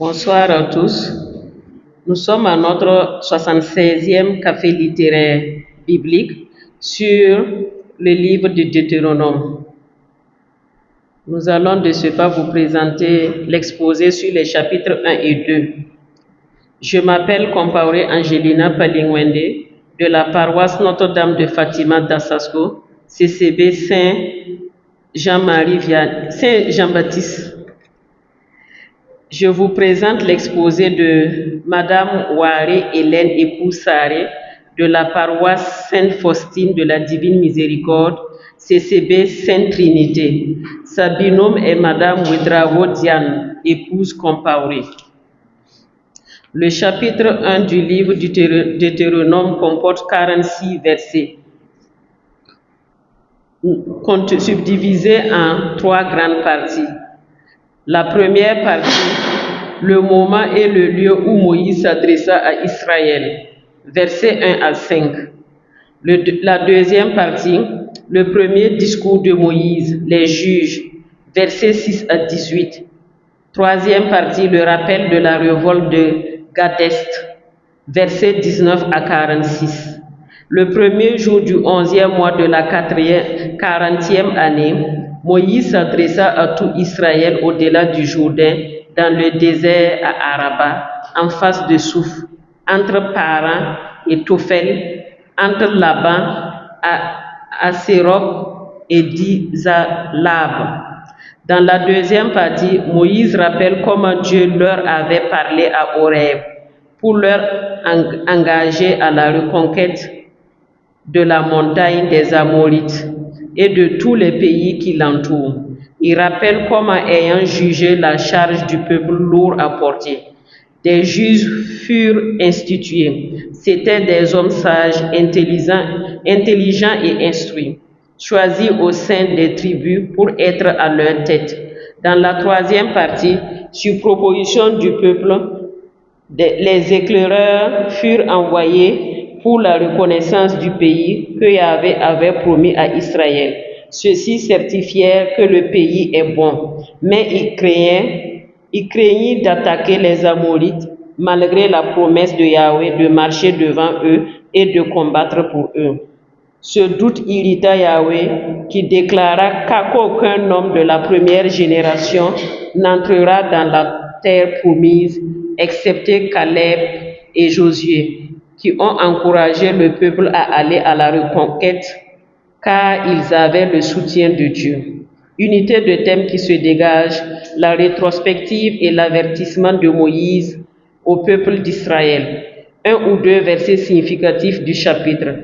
Bonsoir à tous. Nous sommes à notre 76e café littéraire biblique sur le livre du Deutéronome. Nous allons de ce pas vous présenter l'exposé sur les chapitres 1 et 2. Je m'appelle Compaoré Angelina Palingwende de la paroisse Notre-Dame de Fatima d'Assasco, CCB Saint-Jean-Baptiste. Je vous présente l'exposé de Madame Ouaré Hélène épouse Saré de la paroisse Sainte-Faustine de la Divine Miséricorde, CCB Sainte-Trinité. Sa binôme est Madame Ouedraogo Diane, épouse Compaoré. Le chapitre 1 du livre du Deutéronome comporte 46 versets, subdivisés en 3 grandes parties. La première partie, le moment et le lieu où Moïse s'adressa à Israël, versets 1 à 5. La deuxième partie, le premier discours de Moïse, les juges, versets 6 à 18. Troisième partie, le rappel de la révolte de Gadest, versets 19 à 46. Le premier jour du 11e mois de la 40e année, Moïse s'adressa à tout Israël au-delà du Jourdain, dans le désert à Araba, en face de Souf, entre Paran et Tophel, entre Laban, à Sérop et Dizalab. Dans la deuxième partie, Moïse rappelle comment Dieu leur avait parlé à Horeb pour leur engager à la reconquête de la montagne des Amorites et de tous les pays qui l'entourent. Il rappelle comment, ayant jugé la charge du peuple lourd à porter, des juges furent institués. C'étaient des hommes sages, intelligents et instruits, choisis au sein des tribus pour être à leur tête. Dans la troisième partie, sur proposition du peuple, les éclaireurs furent envoyés pour la reconnaissance du pays que Yahvé avait promis à Israël. Ceux-ci certifièrent que le pays est bon, mais ils craignirent d'attaquer les Amorites malgré la promesse de Yahvé de marcher devant eux et de combattre pour eux. Ce doute irrita Yahvé qui déclara qu'aucun homme de la première génération n'entrera dans la terre promise, excepté Caleb et Josué, qui ont encouragé le peuple à aller à la reconquête car ils avaient le soutien de Dieu. Unité de thème qui se dégage, la rétrospective et l'avertissement de Moïse au peuple d'Israël. 1 ou 2 versets significatifs du chapitre.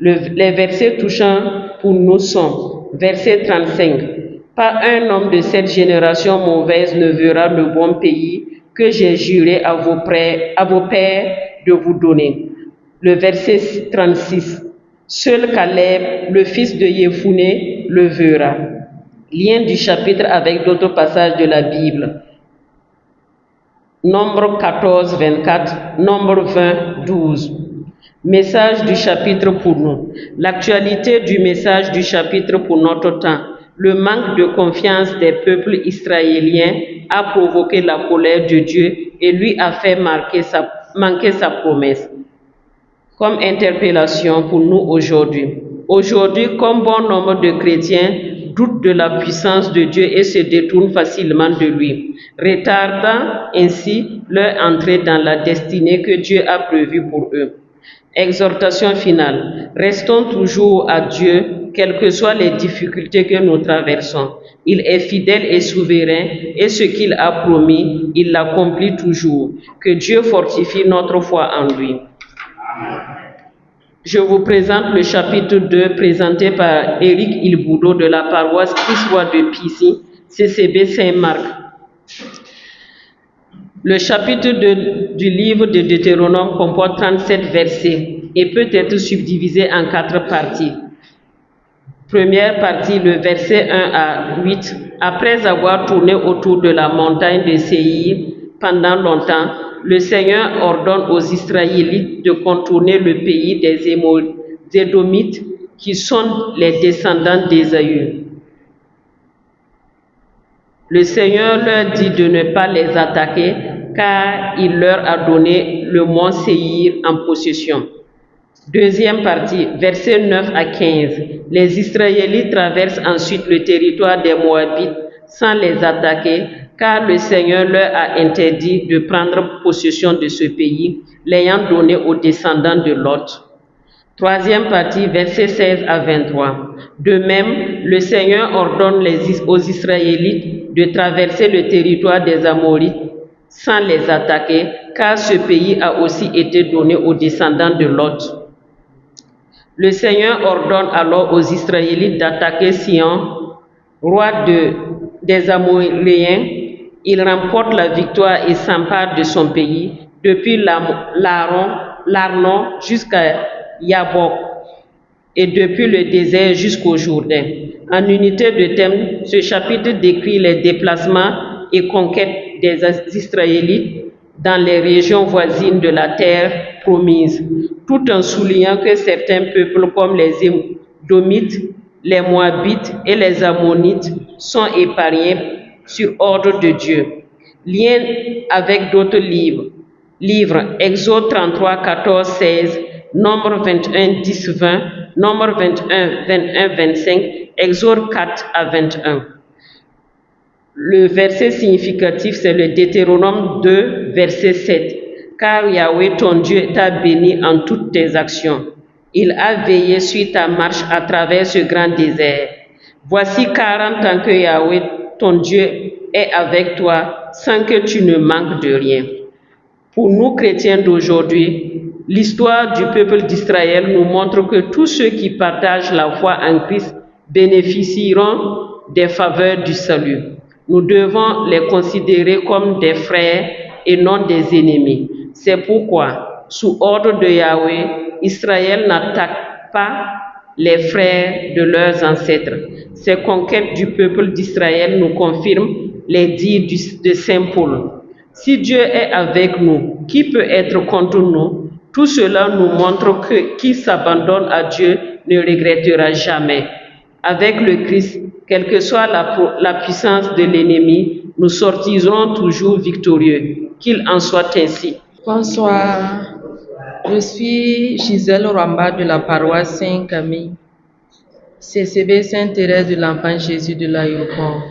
Les versets touchants pour nous sont, verset 35, « Pas un homme de cette génération mauvaise ne verra le bon pays que j'ai juré à vos pères de vous donner. » Le verset 36, « Seul Caleb, le fils de Yefouné, le verra. » Lien du chapitre avec d'autres passages de la Bible. Nombre 14, 24, Nombre 20, 12. Message du chapitre pour nous. L'actualité du message du chapitre pour notre temps. Le manque de confiance des peuples israéliens a provoqué la colère de Dieu et lui a fait manquer sa promesse. Comme interpellation pour nous aujourd'hui. Aujourd'hui, comme bon nombre de chrétiens doutent de la puissance de Dieu et se détournent facilement de lui, retardant ainsi leur entrée dans la destinée que Dieu a prévue pour eux. Exhortation finale. Restons toujours à Dieu, quelles que soient les difficultés que nous traversons. Il est fidèle et souverain et ce qu'il a promis, il l'accomplit toujours. Que Dieu fortifie notre foi en lui. Je vous présente le chapitre 2 présenté par Éric Ilboudo de la paroisse Christ-Roi de Pissy, CCB Saint-Marc. Le chapitre 2 du livre de Deutéronome comporte 37 versets et peut être subdivisé en 4 parties. Première partie, le verset 1 à 8. Après avoir tourné autour de la montagne de Séir pendant longtemps, le Seigneur ordonne aux Israélites de contourner le pays des Édomites qui sont les descendants d'Ésaü. Le Seigneur leur dit de ne pas les attaquer car il leur a donné le mont Séhir en possession. Deuxième partie, versets 9 à 15. Les Israélites traversent ensuite le territoire des Moabites sans les attaquer, car le Seigneur leur a interdit de prendre possession de ce pays, l'ayant donné aux descendants de Lot. Troisième partie, versets 16 à 23. De même, le Seigneur ordonne aux Israélites de traverser le territoire des Amorites sans les attaquer, car ce pays a aussi été donné aux descendants de Lot. Le Seigneur ordonne alors aux Israélites d'attaquer Sion, roi des Amoréens. Il remporte la victoire et s'empare de son pays, depuis l'Arnon jusqu'à Yabok, et depuis le désert jusqu'au Jourdain. En unité de thème, ce chapitre décrit les déplacements et conquêtes des Israélites dans les régions voisines de la terre promise, tout en soulignant que certains peuples comme les Édomites, les Moabites et les Ammonites sont épargnés sur ordre de Dieu. Lien avec d'autres livres, Exode 33, 14, 16, Nombre 21, 10, 20, Nombre 21, 21, 25, Exode 4 à 21. Le verset significatif, c'est le Deutéronome 2, verset 7. Car Yahweh, ton Dieu, t'a béni en toutes tes actions. Il a veillé sur ta marche à travers ce grand désert. Voici 40 ans que Yahweh, ton Dieu, est avec toi sans que tu ne manques de rien. Pour nous, chrétiens d'aujourd'hui, l'histoire du peuple d'Israël nous montre que tous ceux qui partagent la foi en Christ bénéficieront des faveurs du salut. Nous devons les considérer comme des frères et non des ennemis. C'est pourquoi, sous ordre de Yahweh, Israël n'attaque pas les frères de leurs ancêtres. Ces conquêtes du peuple d'Israël nous confirment les dires de Saint Paul. Si Dieu est avec nous, qui peut être contre nous? Tout cela nous montre que qui s'abandonne à Dieu ne regrettera jamais. Avec le Christ, quelle que soit la puissance de l'ennemi, nous sortirons toujours victorieux. Qu'il en soit ainsi. Bonsoir, je suis Gisèle Rwamba de la paroisse Saint-Camille, CCB Sainte-Thérèse de l'Enfant Jésus de l'aéroport.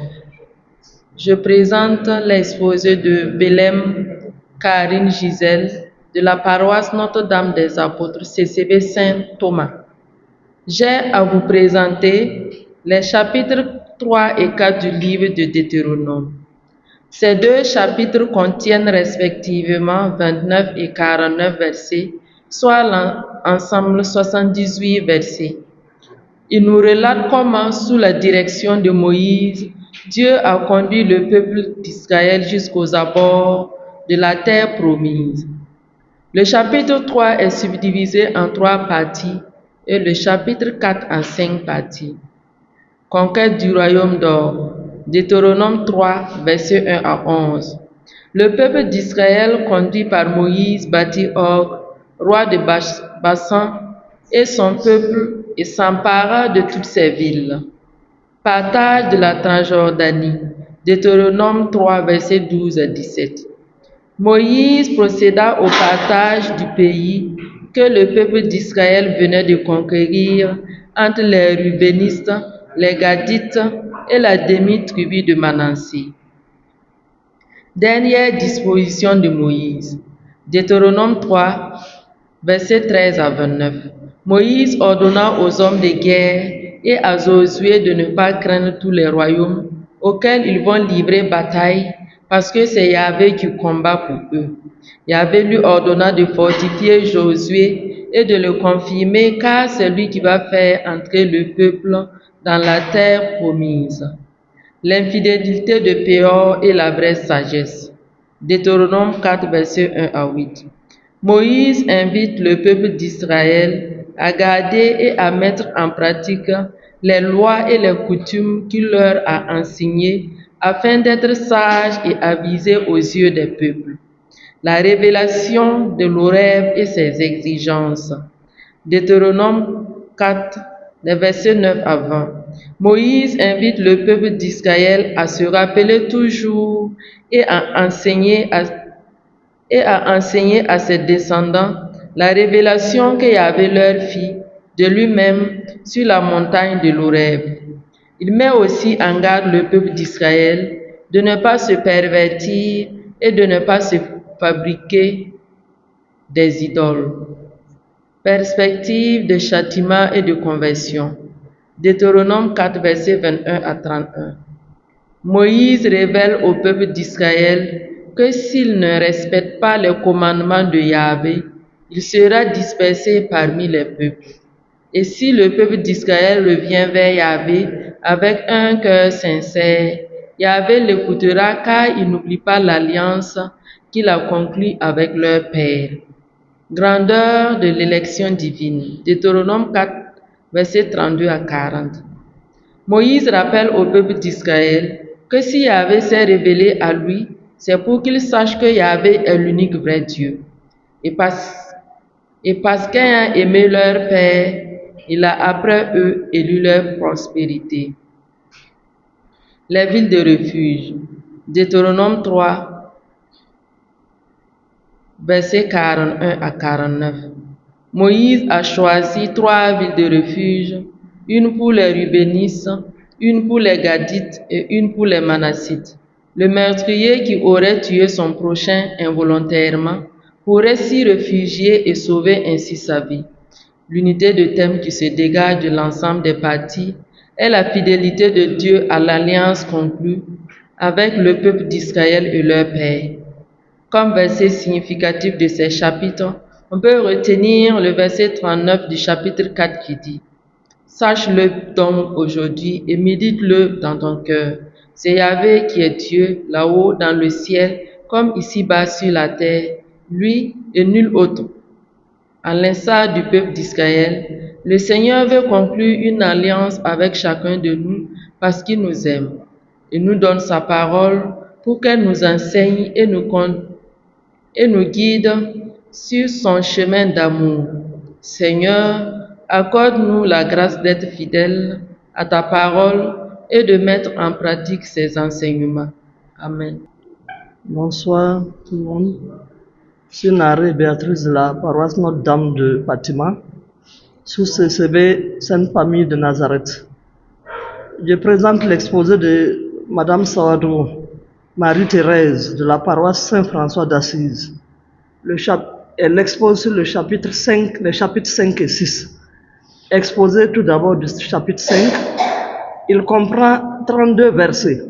Je présente l'exposé de Belém Karine Gisèle de la paroisse Notre-Dame des Apôtres, CCB Saint-Thomas. J'ai à vous présenter les chapitres 3 et 4 du livre de Deutéronome. Ces deux chapitres contiennent respectivement 29 et 49 versets, soit l'ensemble 78 versets. Ils nous relatent comment, sous la direction de Moïse, Dieu a conduit le peuple d'Israël jusqu'aux abords de la terre promise. Le chapitre 3 est subdivisé en 3 parties et le chapitre 4 en 5 parties. Conquête du royaume d'or. Deutéronome 3, versets 1 à 11. Le peuple d'Israël, conduit par Moïse, bâtit Og, roi de Bassan, et son peuple, et s'empara de toutes ses villes. Partage de la Transjordanie. Deutéronome 3, versets 12 à 17. Moïse procéda au partage du pays que le peuple d'Israël venait de conquérir entre les Rubénistes, les Gadites et la demi-tribu de Manassé. Dernière disposition de Moïse. Deutéronome 3, versets 13 à 29. Moïse ordonna aux hommes de guerre et à Josué de ne pas craindre tous les royaumes auxquels ils vont livrer bataille, parce que c'est Yahvé qui combat pour eux. Yahvé lui ordonna de fortifier Josué et de le confirmer, car c'est lui qui va faire entrer le peuple dans la terre promise. L'infidélité de Péor et la vraie sagesse. Deutéronome 4, versets 1 à 8. Moïse invite le peuple d'Israël à garder et à mettre en pratique les lois et les coutumes qu'il leur a enseignées afin d'être sages et avisés aux yeux des peuples. La révélation de l'Horeb et ses exigences. Deutéronome 4, les versets 9 à 20. Moïse invite le peuple d'Israël à se rappeler toujours et à enseigner et a enseigné à ses descendants la révélation que Yahvé leur fit de lui-même sur la montagne de l'Horeb. Il met aussi en garde le peuple d'Israël de ne pas se pervertir et de ne pas se fabriquer des idoles. Perspective de châtiment et de conversion. Deutéronome 4, versets 21 à 31. Moïse révèle au peuple d'Israël que s'il ne respecte pas les commandements de Yahvé, il sera dispersé parmi les peuples. Et si le peuple d'Israël revient vers Yahvé avec un cœur sincère, Yahvé l'écoutera car il n'oublie pas l'alliance qu'il a conclue avec leur père. Grandeur de l'élection divine. Deutéronome 4, versets 32 à 40. Moïse rappelle au peuple d'Israël que si Yahvé s'est révélé à lui, c'est pour qu'il sache que Yahvé est l'unique vrai Dieu. Et parce qu'ayant aimé leur père, il a après eux élu leur prospérité. Les villes de refuge. Deutéronome 3, versets 41 à 49. Moïse a choisi 3 villes de refuge, une pour les Rubénites, une pour les Gadites et une pour les Manassites. Le meurtrier qui aurait tué son prochain involontairement pourrait s'y réfugier et sauver ainsi sa vie. L'unité de thème qui se dégage de l'ensemble des parties est la fidélité de Dieu à l'alliance conclue avec le peuple d'Israël et leur père. Comme verset significatif de ces chapitres, on peut retenir le verset 39 du chapitre 4 qui dit « Sache-le donc aujourd'hui et médite-le dans ton cœur. C'est Yahvé qui est Dieu là-haut dans le ciel comme ici-bas sur la terre, lui et nul autre. À l'instar du peuple d'Israël, le Seigneur veut conclure une alliance avec chacun de nous parce qu'il nous aime. Il nous donne sa parole pour qu'elle nous enseigne et nous guide sur son chemin d'amour. Seigneur, accorde-nous la grâce d'être fidèles à ta parole et de mettre en pratique ses enseignements. Amen. Bonsoir tout le monde. Je suis Naré Béatrice de la paroisse Notre-Dame de Fatima, sous CCB Sainte Famille de Nazareth. Je présente l'exposé de Madame Sawadou Marie-Thérèse de la paroisse Saint-François d'Assise. Elle expose sur le chapitre 5, les chapitres 5 et 6. Exposé tout d'abord du chapitre 5, il comprend 32 versets,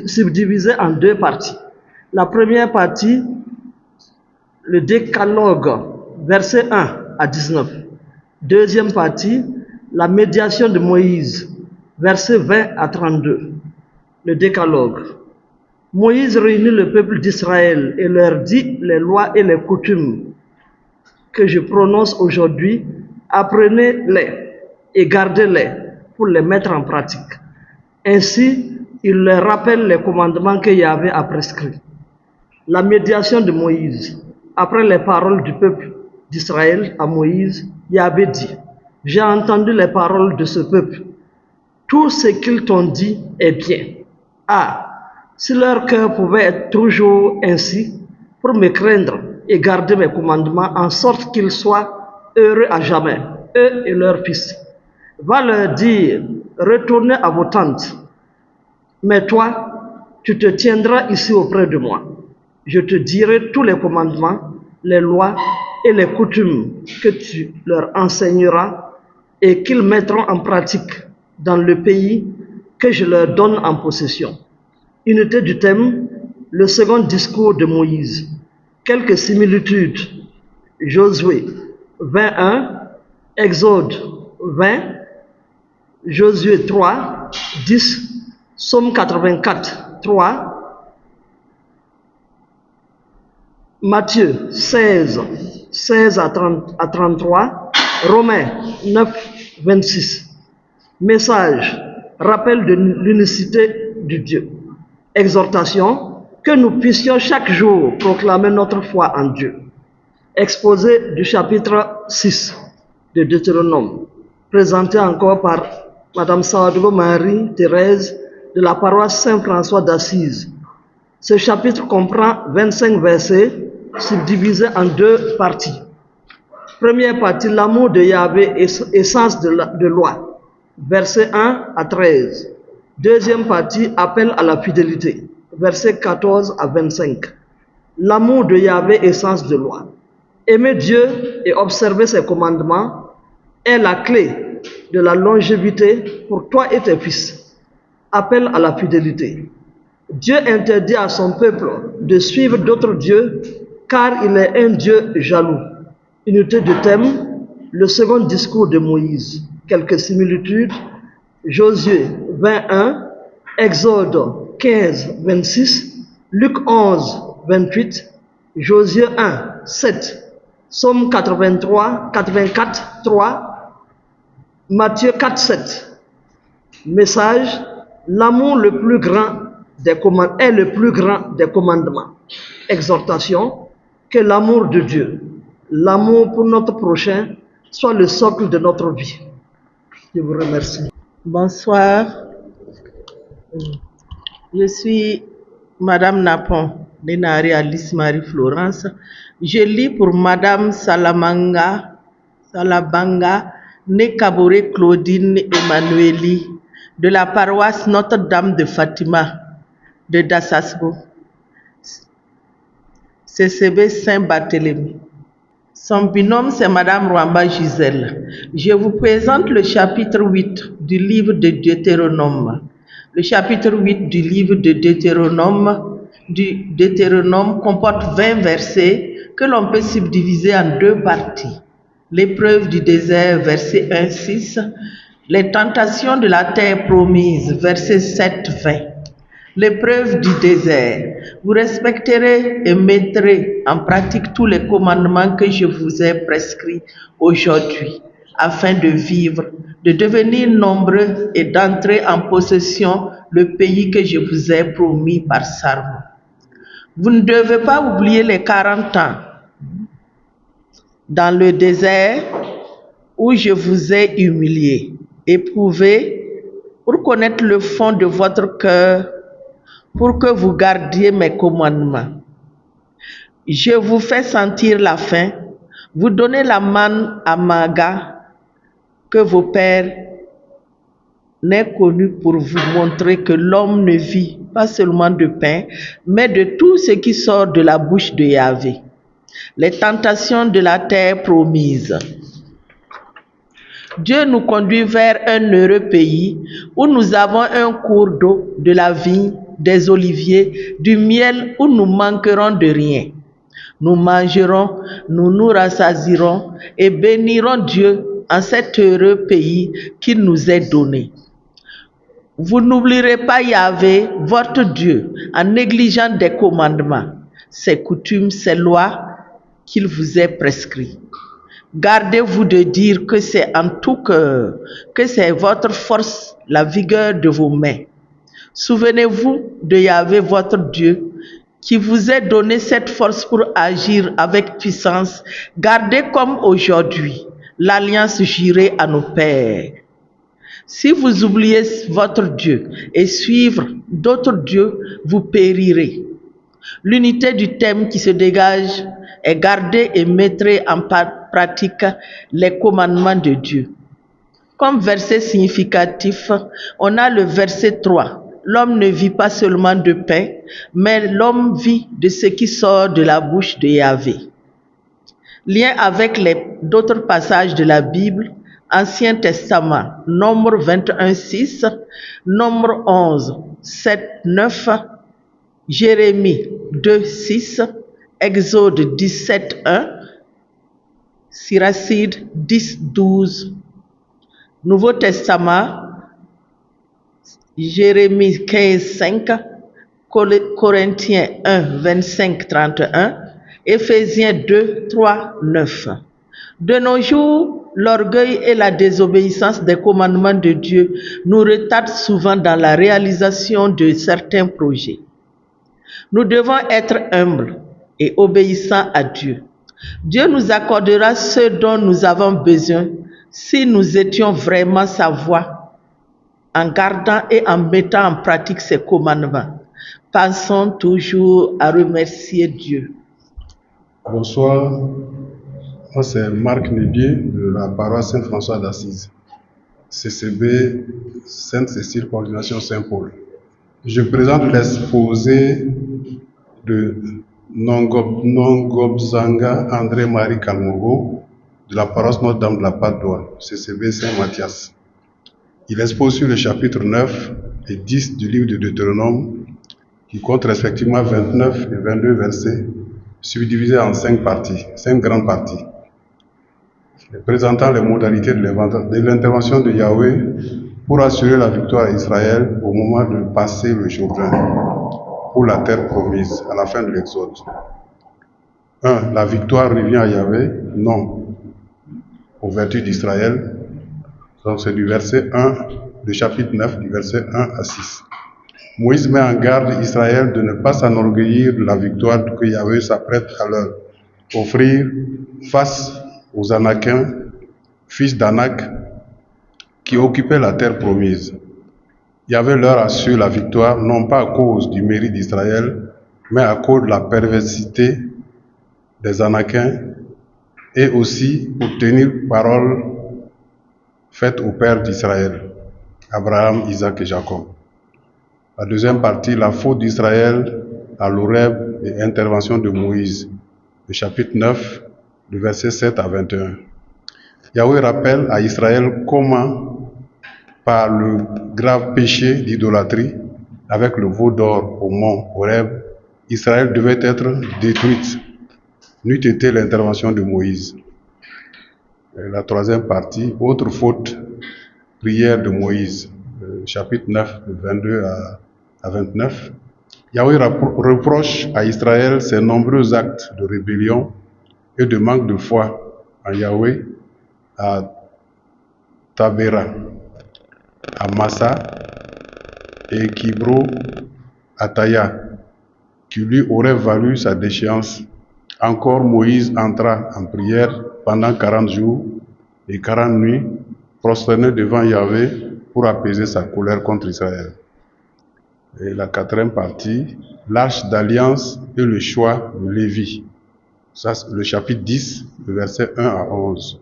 subdivisés en 2 parties. La première partie, le décalogue, versets 1 à 19. Deuxième partie, la médiation de Moïse, versets 20 à 32. Le décalogue. Moïse réunit le peuple d'Israël et leur dit les lois et les coutumes que je prononce aujourd'hui, apprenez-les et gardez-les pour les mettre en pratique. Ainsi, il leur rappelle les commandements que Yahvé a prescrits. La médiation de Moïse. Après les paroles du peuple d'Israël à Moïse, Yahvé dit, « J'ai entendu les paroles de ce peuple. Tout ce qu'ils t'ont dit est bien. Ah, si leur cœur pouvait être toujours ainsi, pour me craindre et garder mes commandements, en sorte qu'ils soient heureux à jamais, eux et leurs fils. Va leur dire, retournez à vos tentes. Mais toi, tu te tiendras ici auprès de moi. Je te dirai tous les commandements, les lois et les coutumes que tu leur enseigneras et qu'ils mettront en pratique dans le pays que je leur donne en possession. » Unité du thème, le second discours de Moïse. Quelques similitudes. Josué 21, Exode 20, Josué 3, 10, Psaume 84, 3, Matthieu 16, 16 à 33, Romains 9, 26. Message, rappel de l'unicité du Dieu. Exhortation, que nous puissions chaque jour proclamer notre foi en Dieu. Exposé du chapitre 6 de Deutéronome, présenté encore par Madame Sawadou Marie-Thérèse de la paroisse Saint-François d'Assise. Ce chapitre comprend 25 versets subdivisé en deux parties. Première partie, l'amour de Yahvé, essence de loi, versets 1 à 13. Deuxième partie, appel à la fidélité, versets 14 à 25. L'amour de Yahvé, essence de loi. Aimer Dieu et observer ses commandements est la clé de la longévité pour toi et tes fils. Appel à la fidélité. Dieu interdit à son peuple de suivre d'autres dieux car il est un Dieu jaloux. Unité de thème, le second discours de Moïse. Quelques similitudes, Josué 21, Exode 15, 26, Luc 11, 28, Josué 1, 7, Psaume 83, 84, 3, Matthieu 4, 7. Message, l'amour le plus grand est le plus grand des commandements. Exhortation, que l'amour de Dieu, l'amour pour notre prochain, soit le socle de notre vie. Je vous remercie. Bonsoir. Je suis Madame Napon, Nénari Alice Marie-Florence. Je lis pour Madame Salabanga Nekabore Claudine Emmanueli de la paroisse Notre-Dame de Fatima de Dassasbo, CCB Saint-Barthélemy. Son binôme, c'est Madame Rwamba Gisèle. Je vous présente le chapitre 8 du livre de Deutéronome. Le chapitre 8 du livre de Deutéronome comporte 20 versets que l'on peut subdiviser en deux parties. L'épreuve du désert, verset 1-6. Les tentations de la terre promise, verset 7-20. L'épreuve du désert. Vous respecterez et mettrez en pratique tous les commandements que je vous ai prescrits aujourd'hui, afin de vivre, de devenir nombreux et d'entrer en possession le pays que je vous ai promis par serment. Vous ne devez pas oublier les 40 ans dans le désert où je vous ai humilié, éprouvé pour connaître le fond de votre cœur, pour que vous gardiez mes commandements. Je vous fais sentir la faim, vous donnez la manne à Maga que vos pères n'aient connue pour vous montrer que l'homme ne vit pas seulement de pain, mais de tout ce qui sort de la bouche de Yahvé. Les tentations de la terre promise. Dieu nous conduit vers un heureux pays où nous avons un cours d'eau, de la vigne, des oliviers, du miel où nous manquerons de rien. Nous mangerons, nous nous rassasierons et bénirons Dieu en cet heureux pays qu'il nous est donné. Vous n'oublierez pas Yahvé, votre Dieu, en négligeant des commandements, ses coutumes, ses lois qu'il vous est prescrit. Gardez-vous de dire que c'est en tout cœur, que c'est votre force, la vigueur de vos mains. Souvenez-vous de Yahvé, votre Dieu, qui vous a donné cette force pour agir avec puissance. Gardez comme aujourd'hui l'alliance jurée à nos pères. Si vous oubliez votre Dieu et suivre d'autres dieux, vous périrez. L'unité du thème qui se dégage est garder et mettre en pratique les commandements de Dieu. Comme verset significatif, on a le verset 3. L'homme ne vit pas seulement de pain, mais l'homme vit de ce qui sort de la bouche de Yahvé. Lien avec d'autres passages de la Bible, Ancien Testament, Nombre 21:6, Nombre 11:7-9, Jérémie 2:6, Exode 17:1, Siracide 10:12, Nouveau Testament, Jérémie 15:5, Corinthiens 1:25-31, Éphésiens 2:3-9. De nos jours, l'orgueil et la désobéissance des commandements de Dieu nous retardent souvent dans la réalisation de certains projets. Nous devons être humbles et obéissants à Dieu. Dieu nous accordera ce dont nous avons besoin si nous étions vraiment sa voix, en gardant et en mettant en pratique ses commandements. Pensons toujours à remercier Dieu. Bonsoir, moi c'est Marc Nébier de la paroisse Saint-François d'Assise, CCB Sainte-Cécile, Coordination Saint-Paul. Je présente l'exposé de Nongobzanga André-Marie Kalmogo de la paroisse Notre-Dame de la Padoie, CCB Saint-Mathias. Il expose sur le chapitre 9 et 10 du livre de Deutéronome, qui compte respectivement 29 et 22 versets, subdivisés en 5 parties, 5 grandes parties, présentant les modalités de l'intervention de Yahweh pour assurer la victoire à Israël au moment de passer le Jourdain pour la terre promise à la fin de l'Exode. 1. La victoire revient à Yahweh? Non, aux vertus d'Israël. Donc c'est du verset 1, du chapitre 9, du verset 1 à 6. Moïse met en garde Israël de ne pas s'enorgueillir de la victoire que Yahweh s'apprête à leur offrir face aux Anakiens, fils d'Anak, qui occupaient la terre promise. Yahweh leur assure la victoire non pas à cause du mérite d'Israël, mais à cause de la perversité des Anakiens et aussi pour tenir parole faite au père d'Israël, Abraham, Isaac et Jacob. La deuxième partie, la faute d'Israël à l'Horeb et intervention de Moïse, le chapitre 9, du verset 7 à 21. Yahweh rappelle à Israël comment, par le grave péché d'idolâtrie, avec le veau d'or au mont Horeb, Israël devait être détruite, n'eût été l'intervention de Moïse. Et la troisième partie, autre faute, prière de Moïse, chapitre 9, de 22 à 29. Yahweh reproche à Israël ses nombreux actes de rébellion et de manque de foi en Yahweh à Tabera, à Massa et Kibro Ataya, qui lui aurait valu sa déchéance. Encore Moïse entra en prière pendant 40 jours et 40 nuits, prosterné devant Yahweh pour apaiser sa colère contre Israël. Et la quatrième partie, l'arche d'alliance et le choix de Lévi. Ça, c'est le chapitre 10, le verset 1 à 11.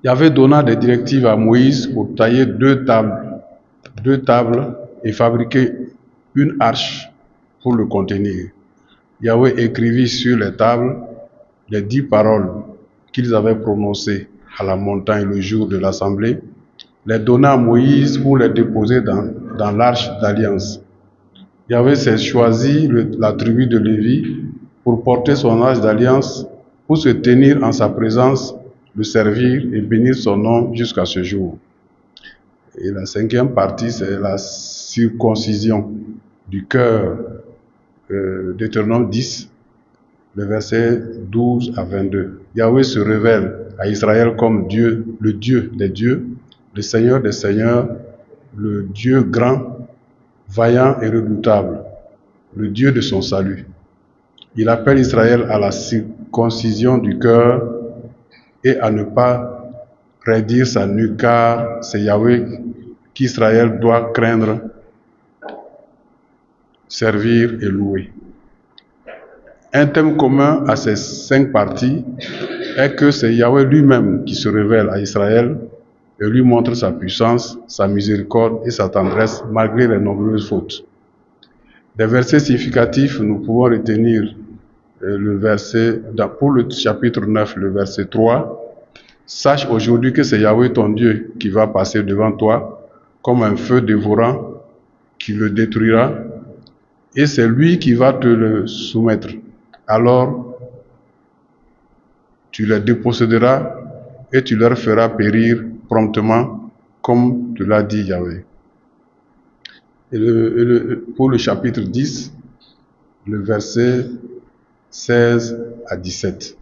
Yahweh donna des directives à Moïse pour tailler deux tables et fabriquer une arche pour le contenir. Yahweh écrivit sur les tables les 10 paroles qu'ils avaient prononcées à la montagne le jour de l'assemblée, les donna à Moïse pour les déposer dans l'arche d'alliance. Yahweh s'est choisi la tribu de Lévi pour porter son arche d'alliance, pour se tenir en sa présence, le servir et bénir son nom jusqu'à ce jour. Et la cinquième partie, c'est la circoncision du cœur, Deutéronome 10, le verset 12 à 22. Yahweh se révèle à Israël comme Dieu, le Dieu des dieux, le Seigneur des seigneurs, le Dieu grand, vaillant et redoutable, le Dieu de son salut. Il appelle Israël à la circoncision du cœur et à ne pas raidir sa nuque, car c'est Yahweh qu'Israël doit craindre, servir et louer. Un thème commun à ces 5 parties est que c'est Yahweh lui-même qui se révèle à Israël et lui montre sa puissance, sa miséricorde et sa tendresse malgré les nombreuses fautes. Des versets significatifs, nous pouvons retenir le verset, pour le chapitre 9, le verset 3. Sache aujourd'hui que c'est Yahweh ton Dieu qui va passer devant toi comme un feu dévorant qui le détruira, et c'est lui qui va te le soumettre. Alors, tu les déposséderas et tu leur feras périr promptement, comme te l'a dit Yahweh. Et pour le chapitre 10, le verset 16 à 17.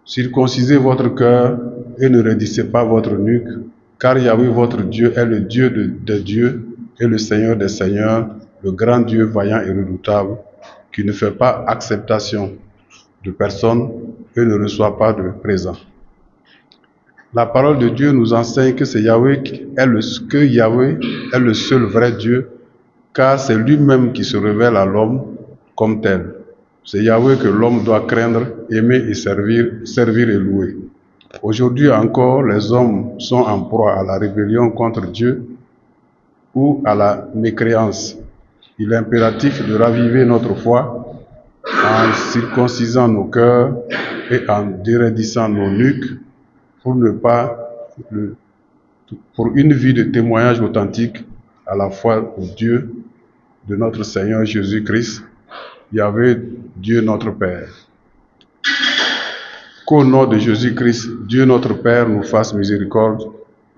Circoncisez votre cœur et ne raidissez pas votre nuque, car Yahweh votre Dieu est le Dieu des dieux et le Seigneur des seigneurs, le grand Dieu vaillant et redoutable, qui ne fait pas acceptation de personne et ne reçoit pas de présent. La parole de Dieu nous enseigne que Yahweh est le seul vrai Dieu, car c'est lui-même qui se révèle à l'homme comme tel. C'est Yahweh que l'homme doit craindre, aimer et servir et louer. Aujourd'hui encore, les hommes sont en proie à la rébellion contre Dieu ou à la mécréance. Il est impératif de raviver notre foi en circoncisant nos cœurs et en déraidissant nos nuques pour une vie de témoignage authentique à la foi au Dieu de notre Seigneur Jésus-Christ, Yahweh, Dieu notre Père. Qu'au nom de Jésus-Christ, Dieu notre Père nous fasse miséricorde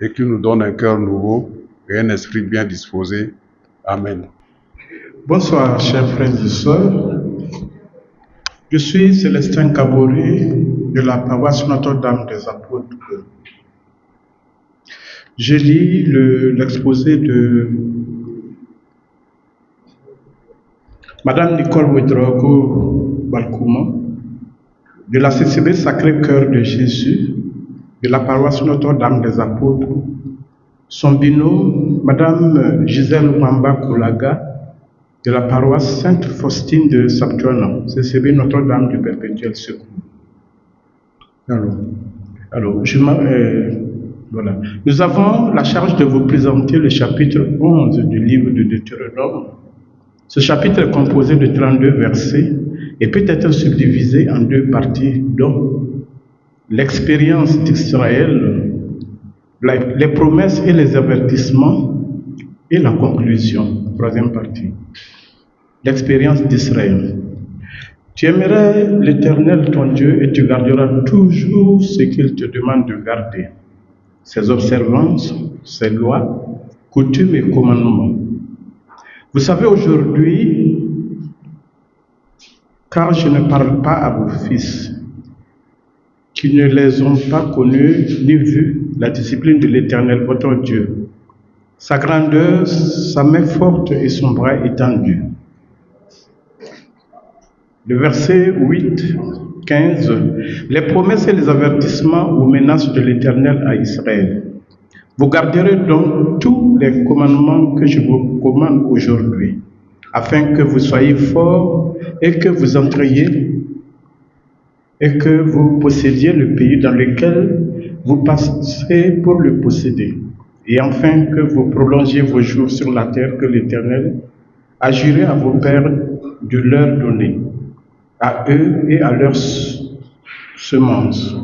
et qu'il nous donne un cœur nouveau et un esprit bien disposé. Amen. Bonsoir, chers frères et sœurs. Je suis Célestin Kaboré de la paroisse Notre-Dame des Apôtres. Je lis l'exposé de Madame Nicole Ouedraogo Balkouma de la CCB Sacré-Cœur de Jésus de la paroisse Notre-Dame des Apôtres, son binôme Madame Gisèle Wamba Koulaga de la paroisse Sainte-Faustine de Saptuana, CCB Notre-Dame du Perpétuel Secours. Alors, voilà. Nous avons la charge de vous présenter le chapitre 11 du livre de Deutéronome. Ce chapitre est composé de 32 versets et peut être subdivisé en deux parties, dont l'expérience d'Israël, les promesses et les avertissements, et la conclusion, troisième partie. L'expérience d'Israël. Tu aimeras l'Éternel ton Dieu et tu garderas toujours ce qu'il te demande de garder, ses observances, ses lois, coutumes et commandements. Vous savez aujourd'hui, car je ne parle pas à vos fils, qui ne les ont pas connus ni vus, la discipline de l'Éternel votre Dieu, sa grandeur, sa main forte et son bras étendu. Le verset 8, 15, les promesses et les avertissements ou menaces de l'Éternel à Israël. Vous garderez donc tous les commandements que je vous commande aujourd'hui, afin que vous soyez forts et que vous entriez et que vous possédiez le pays dans lequel vous passerez pour le posséder, et enfin que vous prolongiez vos jours sur la terre que l'Éternel a juré à vos pères de leur donner, à eux et à leurs semences,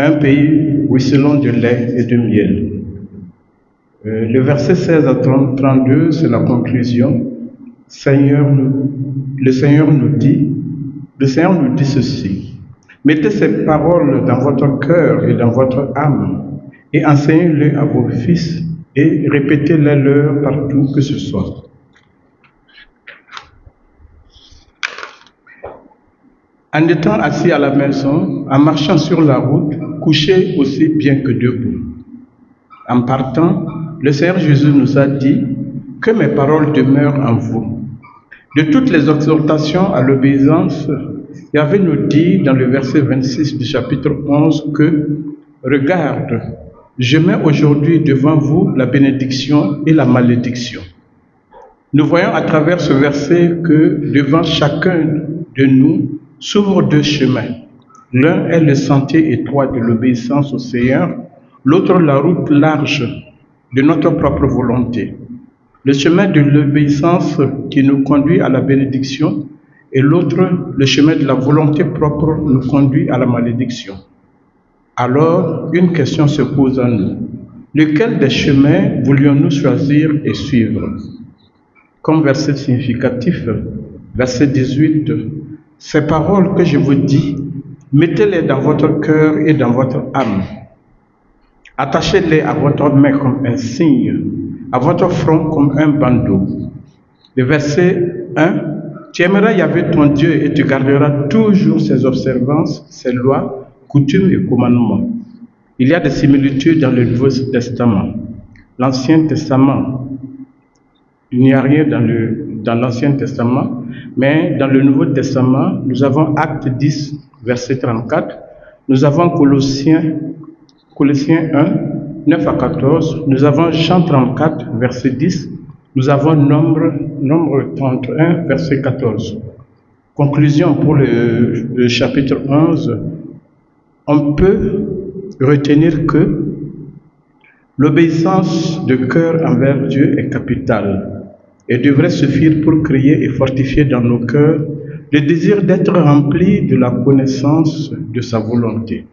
un pays ruisselant de lait et de miel. Le verset 16 à 32, c'est la conclusion. Le Seigneur nous dit ceci. Mettez ces paroles dans votre cœur et dans votre âme et enseignez-les à vos fils et répétez-les leur partout que ce soit. En étant assis à la maison, en marchant sur la route, couché aussi bien que debout. En partant, le Seigneur Jésus nous a dit que mes paroles demeurent en vous. De toutes les exhortations à l'obéissance, Yahvé nous dit dans le verset 26 du chapitre 11 que « Regarde, je mets aujourd'hui devant vous la bénédiction et la malédiction. » Nous voyons à travers ce verset que devant chacun de nous s'ouvrent deux chemins. L'un est le sentier étroit de l'obéissance au Seigneur, l'autre la route large de notre propre volonté. Le chemin de l'obéissance qui nous conduit à la bénédiction et l'autre, le chemin de la volonté propre, nous conduit à la malédiction. Alors, une question se pose à nous. Lequel des chemins voulions-nous choisir et suivre? Comme verset significatif, verset 18, « Ces paroles que je vous dis, mettez-les dans votre cœur et dans votre âme. Attachez-les à votre main comme un signe, à votre front comme un bandeau. » Le verset 1, « Tu aimeras Yahvé ton Dieu et tu garderas toujours ses observances, ses lois, coutumes et commandements. » Il y a des similitudes dans le Nouveau Testament. L'Ancien Testament, il n'y a rien dans l'Ancien Testament, mais dans le Nouveau Testament, nous avons Acte 10, verset 34, nous avons Colossiens 1, 9 à 14, nous avons Jean 34, verset 10, nous avons Nombre 31, verset 14. conclusion pour le chapitre 11, on peut retenir que l'obéissance de cœur envers Dieu est capitale et devrait suffire pour créer et fortifier dans nos cœurs le désir d'être remplis de la connaissance de sa volonté.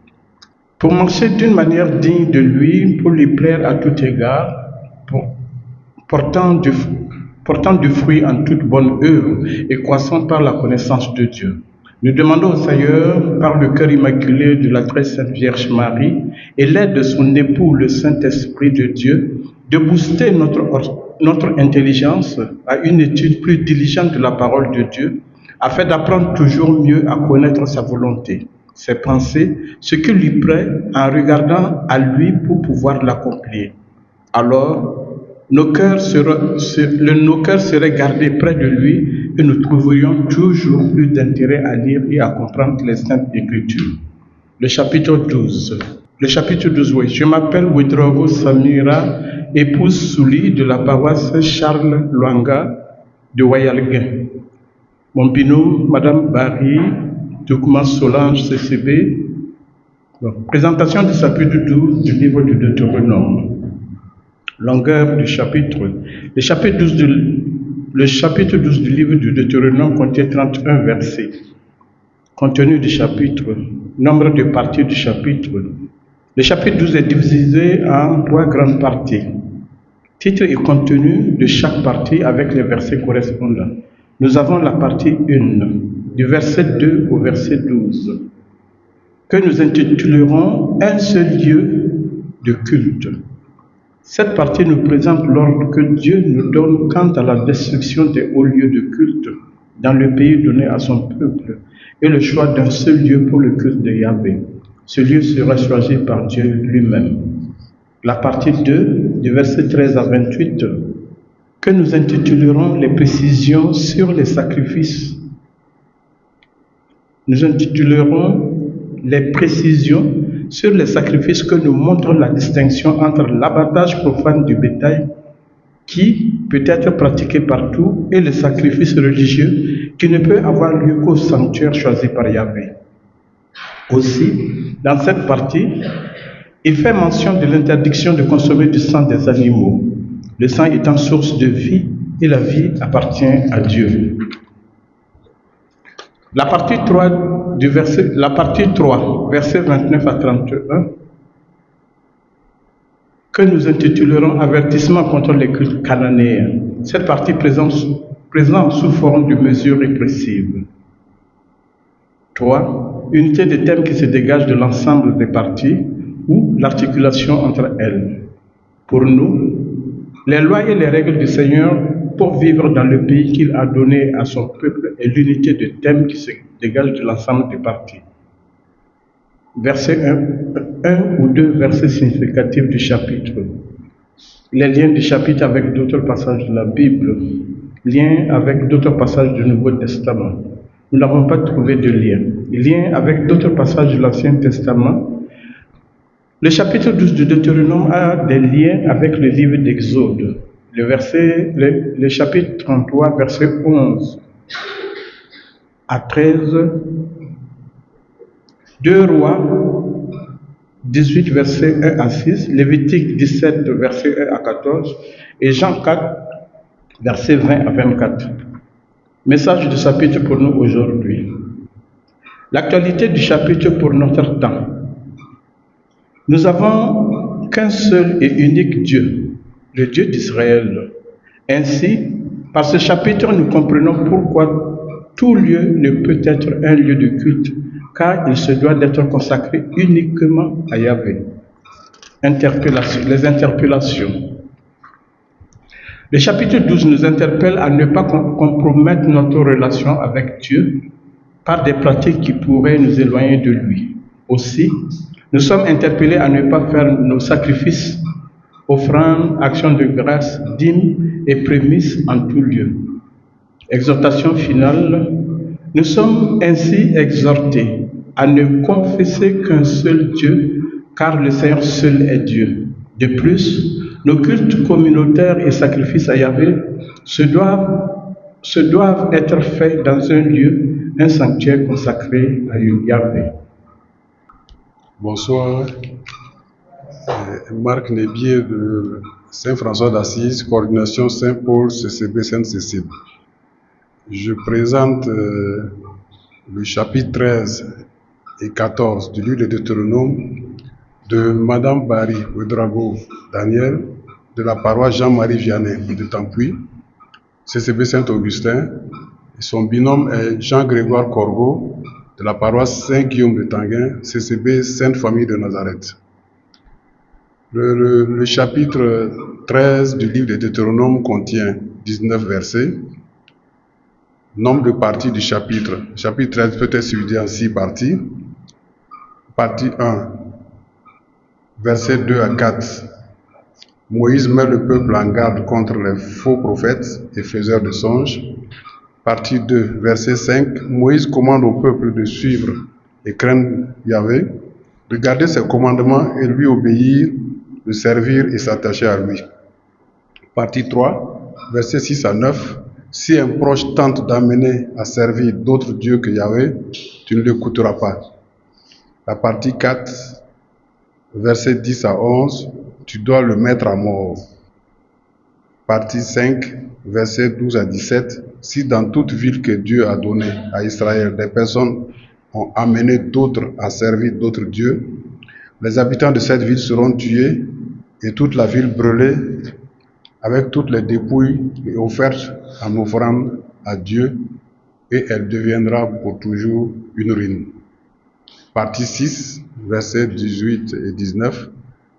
Pour marcher d'une manière digne de lui, pour lui plaire à tout égard, portant du fruit en toute bonne œuvre et croissant par la connaissance de Dieu. Nous demandons au Seigneur, par le cœur immaculé de la très sainte Vierge Marie et l'aide de son époux, le Saint-Esprit de Dieu, de booster notre intelligence à une étude plus diligente de la parole de Dieu, afin d'apprendre toujours mieux à connaître sa volonté, ses pensées, ce qui lui plaît en regardant à lui pour pouvoir l'accomplir. Alors, nos cœurs seraient gardés près de lui et nous trouverions toujours plus d'intérêt à lire et à comprendre les Saintes Écritures. Le chapitre 12. Le chapitre 12, oui. Je m'appelle Ouedraogo Samira, épouse Souli de la paroisse Charles Luanga de Wayalguin. Mon binôme, Madame Barry, document Solange CCB. Présentation du chapitre 12 du livre du Deutéronome. Longueur du chapitre. Le chapitre 12 du livre du Deutéronome contient 31 versets. Contenu du chapitre. Nombre de parties du chapitre. Le chapitre 12 est divisé en 3 grandes parties. Titre et contenu de chaque partie avec les versets correspondants. Nous avons la partie 1, du verset 2 au verset 12, que nous intitulerons « Un seul lieu de culte ». Cette partie nous présente l'ordre que Dieu nous donne quant à la destruction des hauts lieux de culte dans le pays donné à son peuple et le choix d'un seul lieu pour le culte de Yahvé. Ce lieu sera choisi par Dieu lui-même. La partie 2, du verset 13 à 28, que nous intitulerons les précisions sur les sacrifices. Nous intitulerons les précisions sur les sacrifices que nous montrent la distinction entre l'abattage profane du bétail qui peut être pratiqué partout et le sacrifice religieux qui ne peut avoir lieu qu'au sanctuaire choisi par Yahvé. Aussi, dans cette partie, il fait mention de l'interdiction de consommer du sang des animaux, le sang étant source de vie et la vie appartient à Dieu. La partie 3, verset 29 à 31, que nous intitulerons Avertissement contre les cultes cananéens. Cette partie présente sous forme de mesures répressives. 3. Unité de thèmes qui se dégage de l'ensemble des parties ou l'articulation entre elles. Pour nous, les lois et les règles du Seigneur pour vivre dans le pays qu'il a donné à son peuple et l'unité de thèmes qui se dégage de l'ensemble des parties. Verset 1 ou 2 versets significatifs du chapitre. Les liens du chapitre avec d'autres passages de la Bible. Liens avec d'autres passages du Nouveau Testament. Nous n'avons pas trouvé de lien. Liens avec d'autres passages de l'Ancien Testament. Le chapitre 12 du Deutéronome a des liens avec le livre d'Exode. Le chapitre 33, verset 11 à 13, 2 Rois 18, verset 1 à 6, Lévitique 17, verset 1 à 14 et Jean 4, verset 20 à 24. Message du chapitre pour nous aujourd'hui. L'actualité du chapitre pour notre temps. Nous n'avons qu'un seul et unique Dieu, le Dieu d'Israël. Ainsi, par ce chapitre, nous comprenons pourquoi tout lieu ne peut être un lieu de culte, car il se doit d'être consacré uniquement à Yahvé. Les interpellations. Le chapitre 12 nous interpelle à ne pas compromettre notre relation avec Dieu par des pratiques qui pourraient nous éloigner de lui. Aussi, nous sommes interpellés à ne pas faire nos sacrifices, offrandes, actions de grâce, dîmes et prémices en tout lieu. Exhortation finale. Nous sommes ainsi exhortés à ne confesser qu'un seul Dieu, car le Seigneur seul est Dieu. De plus, nos cultes communautaires et sacrifices à Yahvé se doivent se doivent être faits dans un lieu, un sanctuaire consacré à Yahweh. Bonsoir. Marc Nébier de Saint-François d'Assise, coordination Saint-Paul, CCB Sainte-Cécile. Je présente le chapitre 13 et 14 du livre de Deutéronome de Madame Barry Ouedraogo Daniel de la paroisse Jean-Marie Vianney de Tampuy, CCB Saint-Augustin, et son binôme est Jean-Grégoire Corgo de la paroisse Saint-Guillaume de Tanguin, CCB Sainte-Famille de Nazareth. Le chapitre 13 du livre de Deutéronome contient 19 versets. Nombre de parties du chapitre. Le chapitre 13 peut être divisé en 6 parties. Partie 1, versets 2 à 4. Moïse met le peuple en garde contre les faux prophètes et faiseurs de songes. Partie 2, verset 5. Moïse commande au peuple de suivre et craindre Yahvé, de garder ses commandements et lui obéir, de servir et s'attacher à lui. Partie 3, versets 6 à 9. Si un proche tente d'amener à servir d'autres dieux que Yahvé, tu ne l'écouteras pas. La partie 4, versets 10 à 11, tu dois le mettre à mort. Partie 5, versets 12 à 17, si dans toute ville que Dieu a donnée à Israël, des personnes ont amené d'autres à servir d'autres dieux, les habitants de cette ville seront tués et toute la ville brûlée avec toutes les dépouilles et offertes en offrande à Dieu, et elle deviendra pour toujours une ruine. Partie 6, versets 18 et 19.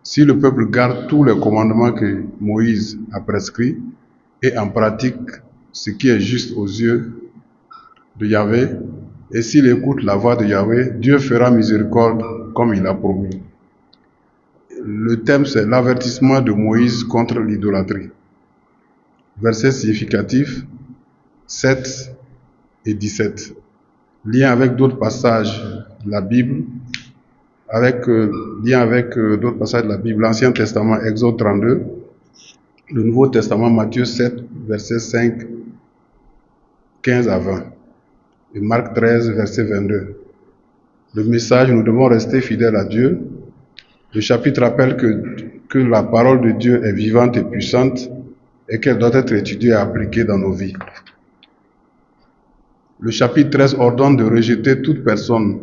Si le peuple garde tous les commandements que Moïse a prescrits et en pratique ce qui est juste aux yeux de Yahvé, et s'il écoute la voix de Yahvé, Dieu fera miséricorde comme il a promis. Le thème, c'est l'avertissement de Moïse contre l'idolâtrie. Versets significatifs 7 et 17. Lien avec d'autres passages de la Bible, lien avec d'autres passages de la Bible, l'Ancien Testament, Exode 32, le Nouveau Testament, Matthieu 7, versets 5, 15 à 20, et Marc 13, verset 22. Le message, nous devons rester fidèles à Dieu. Le chapitre rappelle que la parole de Dieu est vivante et puissante et qu'elle doit être étudiée et appliquée dans nos vies. Le chapitre 13 ordonne de rejeter toute personne,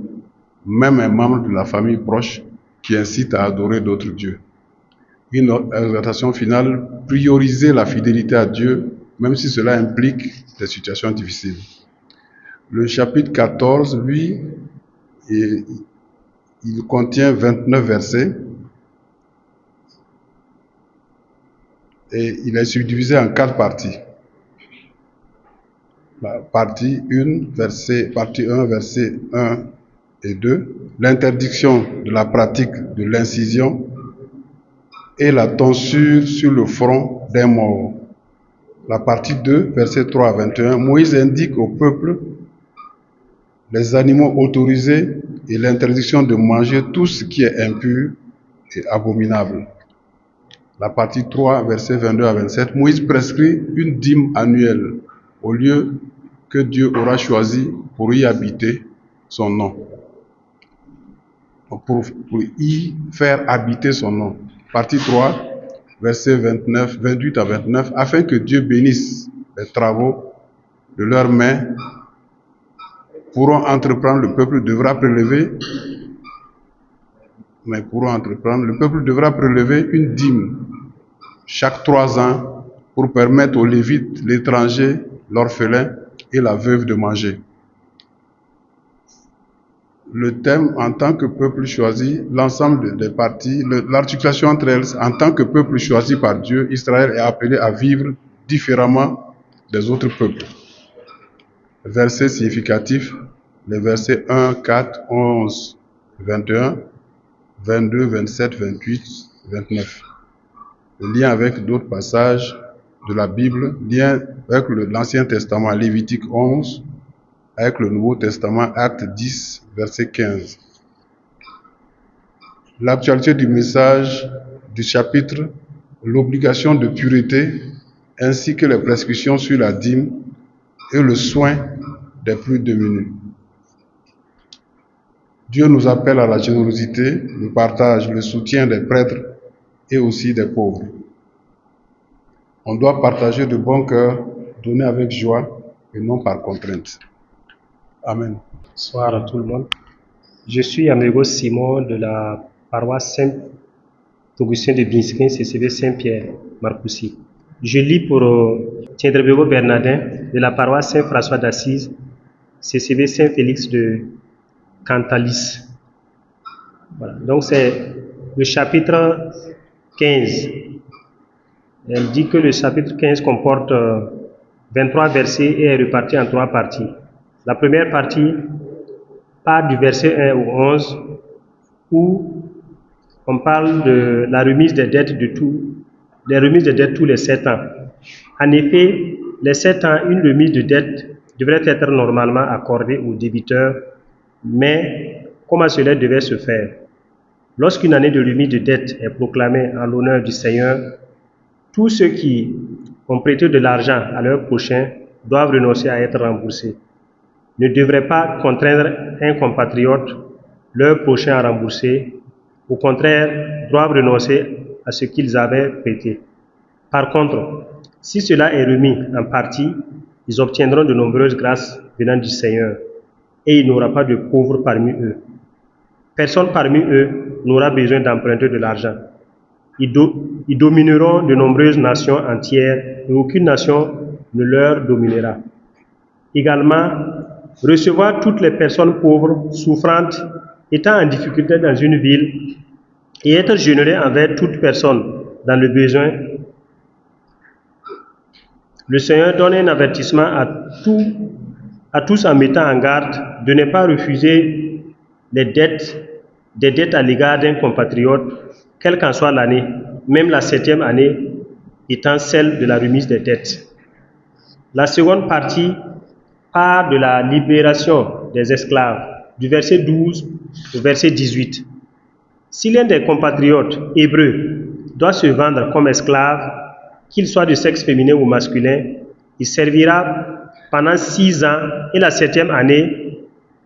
même un membre de la famille proche, qui incite à adorer d'autres dieux. Une exhortation finale, prioriser la fidélité à Dieu, même si cela implique des situations difficiles. Le chapitre 14, lui, il contient 29 versets et il est subdivisé en 4 parties. La partie 1, verset 1 et 2, l'interdiction de la pratique de l'incision et la tonsure sur le front d'un mort. La partie 2, verset 3 à 21, Moïse indique au peuple les animaux autorisés et l'interdiction de manger tout ce qui est impur et abominable. La partie 3, verset 22 à 27, Moïse prescrit une dîme annuelle au lieu que Dieu aura choisi pour y habiter son nom. Pour y faire habiter son nom. Partie 3, versets 28 à 29, afin que Dieu bénisse les travaux de leurs mains, le peuple devra prélever une dîme chaque 3 ans pour permettre aux Lévites, l'étranger, l'orphelin et la veuve de manger. Le thème en tant que peuple choisi, l'ensemble des parties, l'articulation entre elles, en tant que peuple choisi par Dieu, Israël est appelé à vivre différemment des autres peuples. Versets significatifs, les versets 1, 4, 11, 21, 22, 27, 28, 29. Le lien avec d'autres passages de la Bible, lien avec l'Ancien Testament, Lévitique 11, avec le Nouveau Testament, Acte 10, verset 15. L'actualité du message du chapitre, l'obligation de pureté, ainsi que les prescriptions sur la dîme, et le soin des plus démunis. Dieu nous appelle à la générosité, le partage, le soutien des prêtres et aussi des pauvres. On doit partager de bon cœur, donner avec joie et non par contrainte. Amen. Bonsoir à tout le monde. Je suis Amégo Simon de la paroisse Saint-Augustin de Binskin, CCV Saint-Pierre, Marcoussis. Je lis pour Tiendrebego Bernardin de la paroisse Saint-François d'Assise, CCV Saint-Félix de Cantalis. Voilà. Donc c'est le chapitre 15. Elle dit que le chapitre 15 comporte 23 versets et est réparti en 3 parties. La première partie part du verset 1 au 11 où on parle de la remise des dettes tous les 7 ans. En effet, les 7 ans, une remise de dette devrait être normalement accordée aux débiteurs, mais comment cela devait se faire? Lorsqu'une année de remise de dette est proclamée en l'honneur du Seigneur, tous ceux qui ont prêté de l'argent à leur prochain doivent renoncer à être remboursés. Ne devraient pas contraindre un compatriote, leur prochain à rembourser. Au contraire, doivent renoncer à ce qu'ils avaient prêté. Par contre, si cela est remis en partie, ils obtiendront de nombreuses grâces venant du Seigneur et il n'y aura pas de pauvres parmi eux. Personne parmi eux n'aura besoin d'emprunter de l'argent. Ils domineront de nombreuses nations entières et aucune nation ne leur dominera. Également, recevoir toutes les personnes pauvres, souffrantes, étant en difficulté dans une ville et être généreux envers toute personne dans le besoin. Le Seigneur donne un avertissement à tous en mettant en garde de ne pas refuser des dettes à l'égard d'un compatriote, quelle qu'en soit l'année, même la 7e année étant celle de la remise des dettes. La seconde partie part de la libération des esclaves, du verset 12 au verset 18. Si l'un des compatriotes hébreux doit se vendre comme esclave, qu'il soit de sexe féminin ou masculin, il servira pendant 6 ans et la 7e année,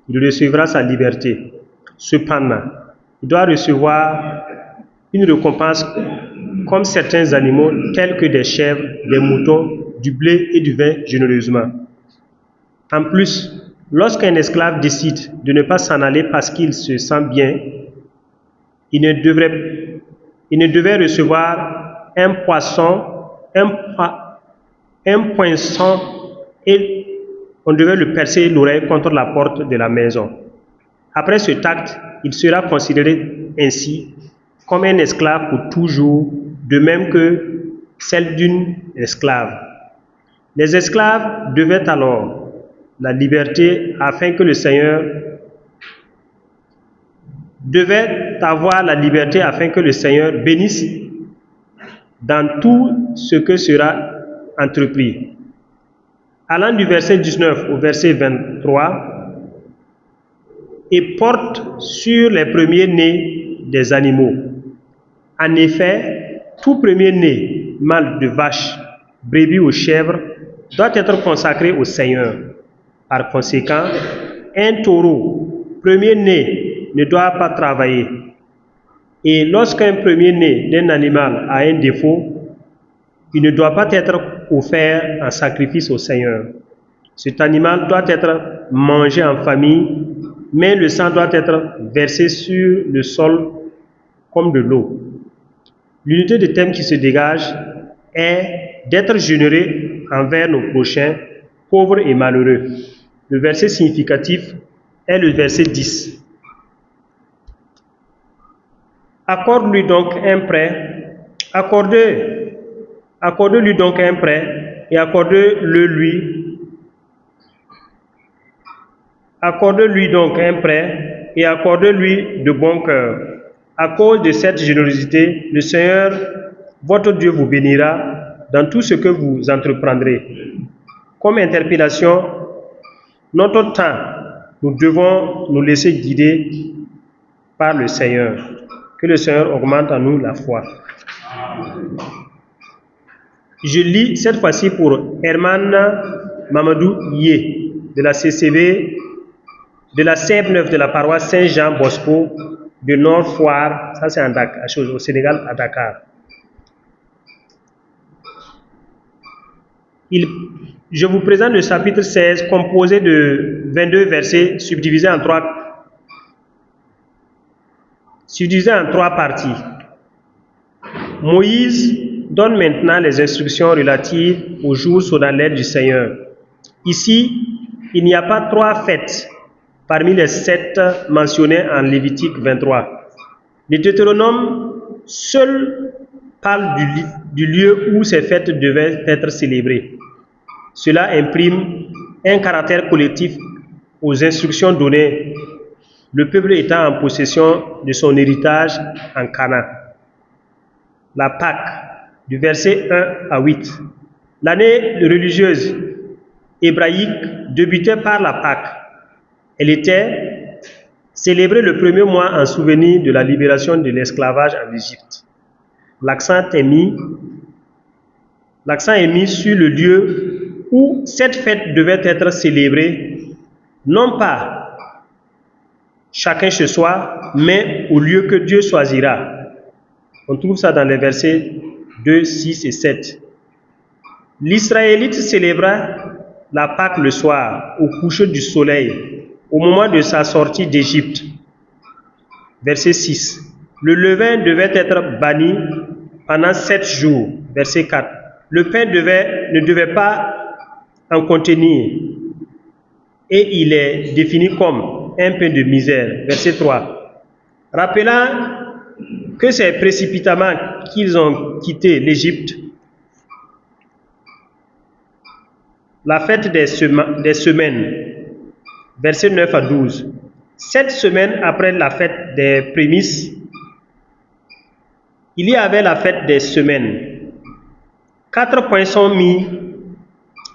il recevra sa liberté. Cependant, il doit recevoir une récompense comme certains animaux tels que des chèvres, des moutons, du blé et du vin généreusement. En plus, lorsqu'un esclave décide de ne pas s'en aller parce qu'il se sent bien, il ne devait recevoir un poisson et on devait le percer l'oreille contre la porte de la maison. Après cet acte, il sera considéré ainsi comme un esclave pour toujours, de même que celle d'une esclave. Les esclaves devaient alors la liberté afin que le Seigneur bénisse dans tout ce que sera entrepris. Allant du verset 19 au verset 23, et porte sur les premiers-nés des animaux. En effet, tout premier-né, mâle de vache, brebis ou chèvre, doit être consacré au Seigneur. Par conséquent, un taureau, premier-né, ne doit pas travailler. Et lorsqu'un premier-né d'un animal a un défaut, il ne doit pas être offert en sacrifice au Seigneur. Cet animal doit être mangé en famille, mais le sang doit être versé sur le sol comme de l'eau. L'unité de thème qui se dégage est d'être généreux envers nos prochains, pauvres et malheureux. Le verset significatif est le verset 10. Accorde-lui donc un prêt, accorde-lui donc un prêt et accorde-le lui. Accorde-lui donc un prêt et accorde-lui de bon cœur. À cause de cette générosité, le Seigneur, votre Dieu, vous bénira dans tout ce que vous entreprendrez. Comme interpellation, notre temps, nous devons nous laisser guider par le Seigneur. Que le Seigneur augmente en nous la foi. Je lis cette fois-ci pour Herman Mamadou Yé de la CCV, de la CF9 de la paroisse Saint-Jean Bosco de Nord Foire, ça c'est au Sénégal, à Dakar. Je vous présente le chapitre 16 composé de 22 versets subdivisés en trois parties. Moïse donne maintenant les instructions relatives au jour solennel du Seigneur. Ici, il n'y a pas 3 fêtes parmi les 7 mentionnées en Lévitique 23. Le Deutéronome seul parle du lieu où ces fêtes devaient être célébrées. Cela imprime un caractère collectif aux instructions données, le peuple étant en possession de son héritage en Canaan. La Pâque, du verset 1 à 8. L'année religieuse hébraïque débutait par la Pâque. Elle était célébrée le premier mois en souvenir de la libération de l'esclavage en Égypte. L'accent est mis sur le lieu où cette fête devait être célébrée, non pas chacun chez soi, mais au lieu que Dieu choisira. On trouve ça dans les versets 2, 6 et 7. L'Israélite célébra la Pâque le soir, au coucher du soleil, au moment de sa sortie d'Égypte. Verset 6. Le levain devait être banni pendant 7 jours. Verset 4. Le pain ne devait pas en contenir, et il est défini comme un pain de misère. Verset 3. Rappelant que c'est précipitamment qu'ils ont quitté l'Égypte, la fête des semaines, versets 9 à 12. 7 semaines après la fête des prémices, il y avait la fête des semaines. 4 points sont mis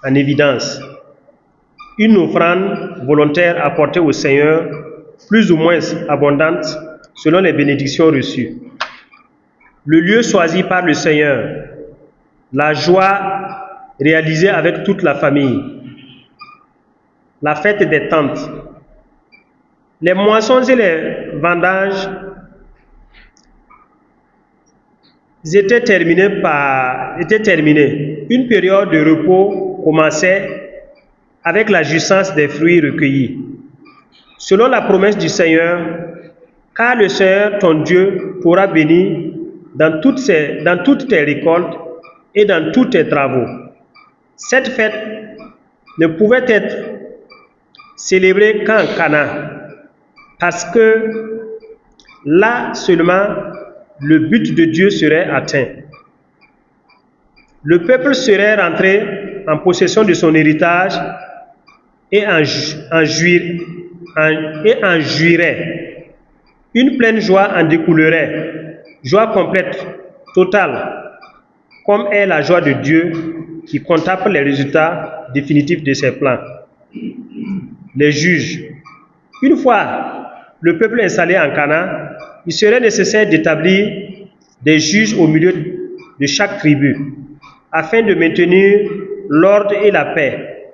en évidence. Une offrande volontaire apportée au Seigneur, plus ou moins abondante, selon les bénédictions reçues. Le lieu choisi par le Seigneur, la joie réalisée avec toute la famille, la fête des tentes, les moissons et les vendanges étaient terminées. Une période de repos commençait avec la jouissance des fruits recueillis. Selon la promesse du Seigneur, car le Seigneur, ton Dieu, t'aura béni dans toutes tes récoltes et dans tous tes travaux. Cette fête ne pouvait être célébrée qu'en Canaan, parce que là seulement le but de Dieu serait atteint. Le peuple serait rentré en possession de son héritage et en jouirait. Une pleine joie en découlerait, joie complète, totale, comme est la joie de Dieu qui contemple les résultats définitifs de ses plans. Les juges. Une fois le peuple installé en Canaan, il serait nécessaire d'établir des juges au milieu de chaque tribu, afin de maintenir l'ordre et la paix.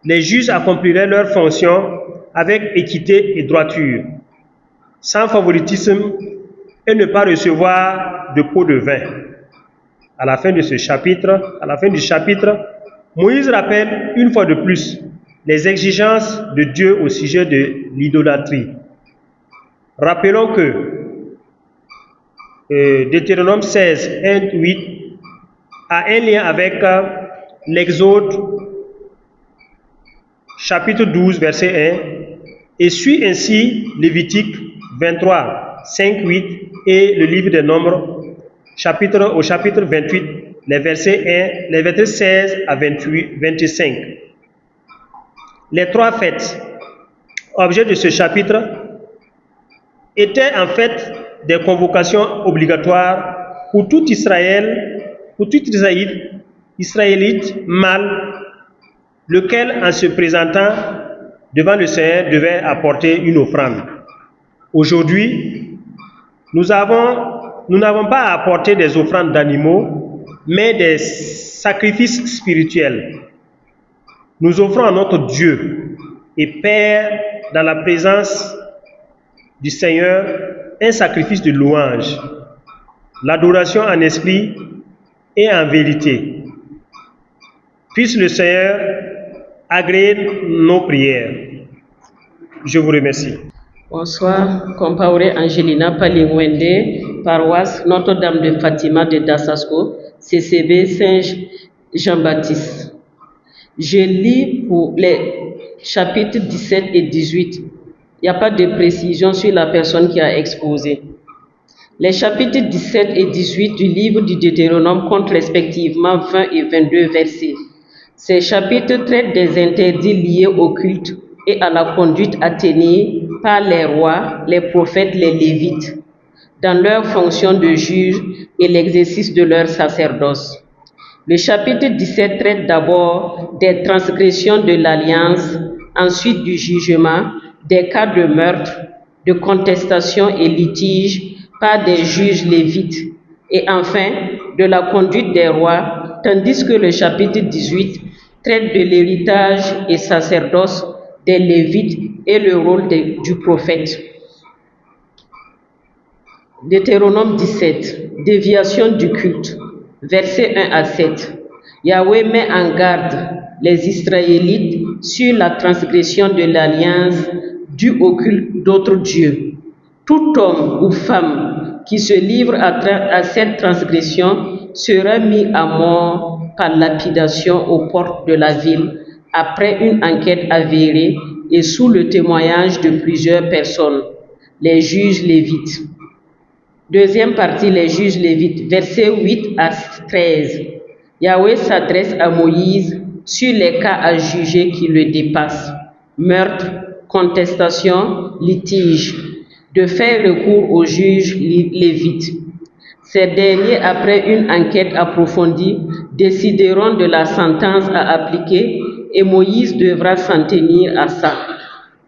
Les juges accompliraient leurs fonctions avec équité et droiture, sans favoritisme, et ne pas recevoir de pot de vin. À la fin du chapitre, Moïse rappelle une fois de plus les exigences de Dieu au sujet de l'idolâtrie. Rappelons que Deutéronome 16, 1, 8 a un lien avec l'Exode chapitre 12, verset 1 et suit ainsi Lévitique 23, 5, 8 et le livre des Nombres au chapitre 28, les versets 16 à 25. Les 3 fêtes, objet de ce chapitre, étaient en fait des convocations obligatoires pour tout Israélite mâle, lequel, en se présentant devant le Seigneur, devait apporter une offrande. Aujourd'hui, nous n'avons pas à apporter des offrandes d'animaux, mais des sacrifices spirituels. nous offrons à notre Dieu et Père, dans la présence du Seigneur, un sacrifice de louange, l'adoration en esprit et en vérité. Puisse le Seigneur agréer nos prières. Je vous remercie. Bonsoir, Compaoré Angelina Palingwende, paroisse Notre-Dame de Fatima de Dasasko, CCB Saint-Jean-Baptiste. Je lis pour les chapitres 17 et 18. Il n'y a pas de précision sur la personne qui a exposé. Les chapitres 17 et 18 du livre du Deutéronome comptent respectivement 20 et 22 versets. Ces chapitres traitent des interdits liés au culte et à la conduite à tenir par les rois, les prophètes, les lévites, dans leur fonction de juge et l'exercice de leur sacerdoce. Le chapitre 17 traite d'abord des transgressions de l'alliance, ensuite du jugement, des cas de meurtre, de contestation et litige par des juges lévites, et enfin de la conduite des rois, tandis que le chapitre 18 traite de l'héritage et sacerdoce des lévites et le rôle du prophète. Deutéronome 17, déviation du culte, versets 1 à 7. Yahweh met en garde les Israélites sur la transgression de l'alliance due au culte d'autres dieux. Tout homme ou femme qui se livre à cette transgression sera mis à mort par lapidation aux portes de la ville après une enquête avérée et sous le témoignage de plusieurs personnes, les juges lévites. Deuxième partie, les juges lévites, versets 8 à 13. Yahweh s'adresse à Moïse sur les cas à juger qui le dépassent: meurtre, contestation, litige, de faire recours aux juges lévites. Ces derniers, après une enquête approfondie, décideront de la sentence à appliquer et Moïse devra s'en tenir à ça.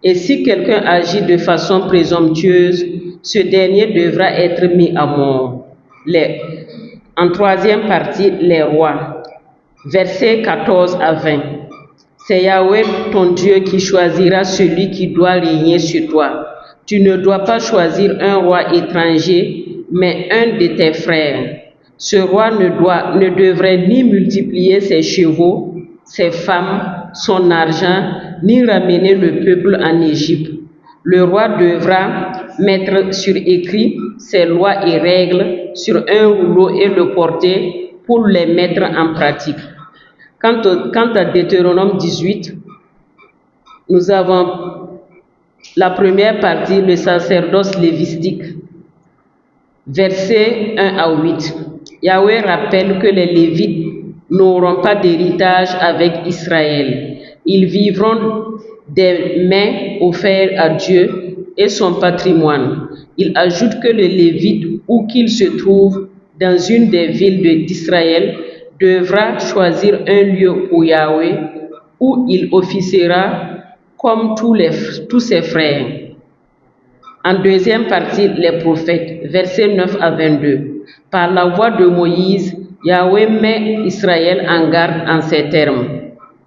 Et si quelqu'un agit de façon présomptueuse, ce dernier devra être mis à mort. En troisième partie, les rois. Versets 14 à 20. C'est Yahweh ton Dieu qui choisira celui qui doit régner sur toi. Tu ne dois pas choisir un roi étranger, mais un de tes frères. Ce roi ne devrait ni multiplier ses chevaux, ses femmes, son argent, ni ramener le peuple en Égypte. Le roi devra mettre sur écrit ses lois et règles sur un rouleau et le porter pour les mettre en pratique. Quant à Deutéronome 18, nous avons la première partie, le sacerdoce lévitique, versets 1 à 8. Yahweh rappelle que les Lévites n'auront pas d'héritage avec Israël. Ils vivront des mets offerts à Dieu et son patrimoine. Il ajoute que le Lévite, où qu'il se trouve dans une des villes d'Israël, devra choisir un lieu pour Yahweh où il officiera comme tous ses frères. En deuxième partie, les prophètes, versets 9 à 22. Par la voix de Moïse, Yahweh met Israël en garde en ces termes.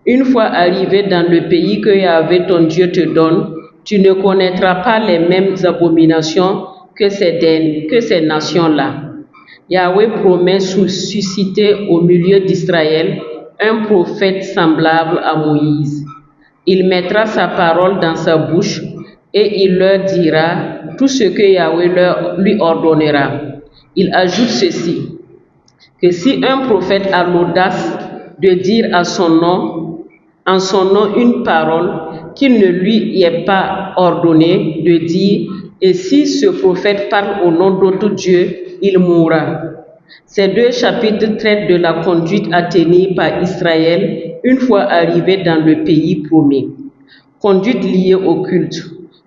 Une fois arrivé dans le pays que Yahweh ton Dieu te donne, tu ne connaîtras pas les mêmes abominations que ces nations-là. Yahweh promet susciter au milieu d'Israël un prophète semblable à Moïse. Il mettra sa parole dans sa bouche et il leur dira tout ce que Yahweh lui ordonnera. Il ajoute ceci, que si un prophète a l'audace de dire en son nom une parole qu'il ne lui est pas ordonné de dire, et si ce prophète parle au nom d'autre Dieu, il mourra. Ces deux chapitres traitent de la conduite à tenir par Israël une fois arrivé dans le pays promis. Conduite liée au culte,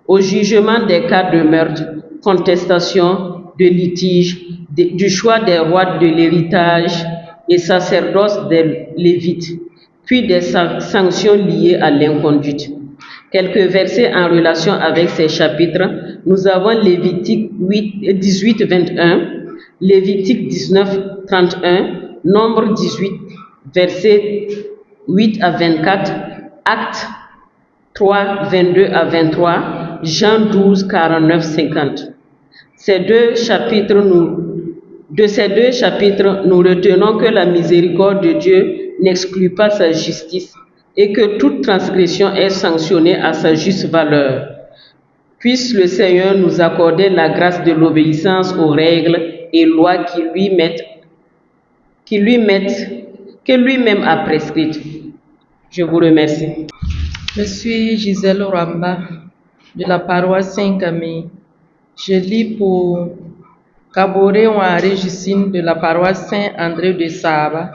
au jugement des cas de meurtre, contestation, de litige, du choix des rois de l'héritage et sacerdoce des Lévites, puis des sanctions liées à l'inconduite. Quelques versets en relation avec ces chapitres, nous avons Lévitique 18, 21, Lévitique 19, 31, Nombre 18, versets 8 à 24, Actes 3, 22 à 23, Jean 12, 49, 50. De ces deux chapitres, nous retenons que la miséricorde de Dieu n'exclut pas sa justice et que toute transgression est sanctionnée à sa juste valeur. Puisse le Seigneur nous accorder la grâce de l'obéissance aux règles et lois que lui-même a prescrites. Je vous remercie. Je suis Gisèle Ramba de la paroisse Saint-Camille. Je lis pour Kaboré Ouare Justine de la paroisse Saint-André de Saba,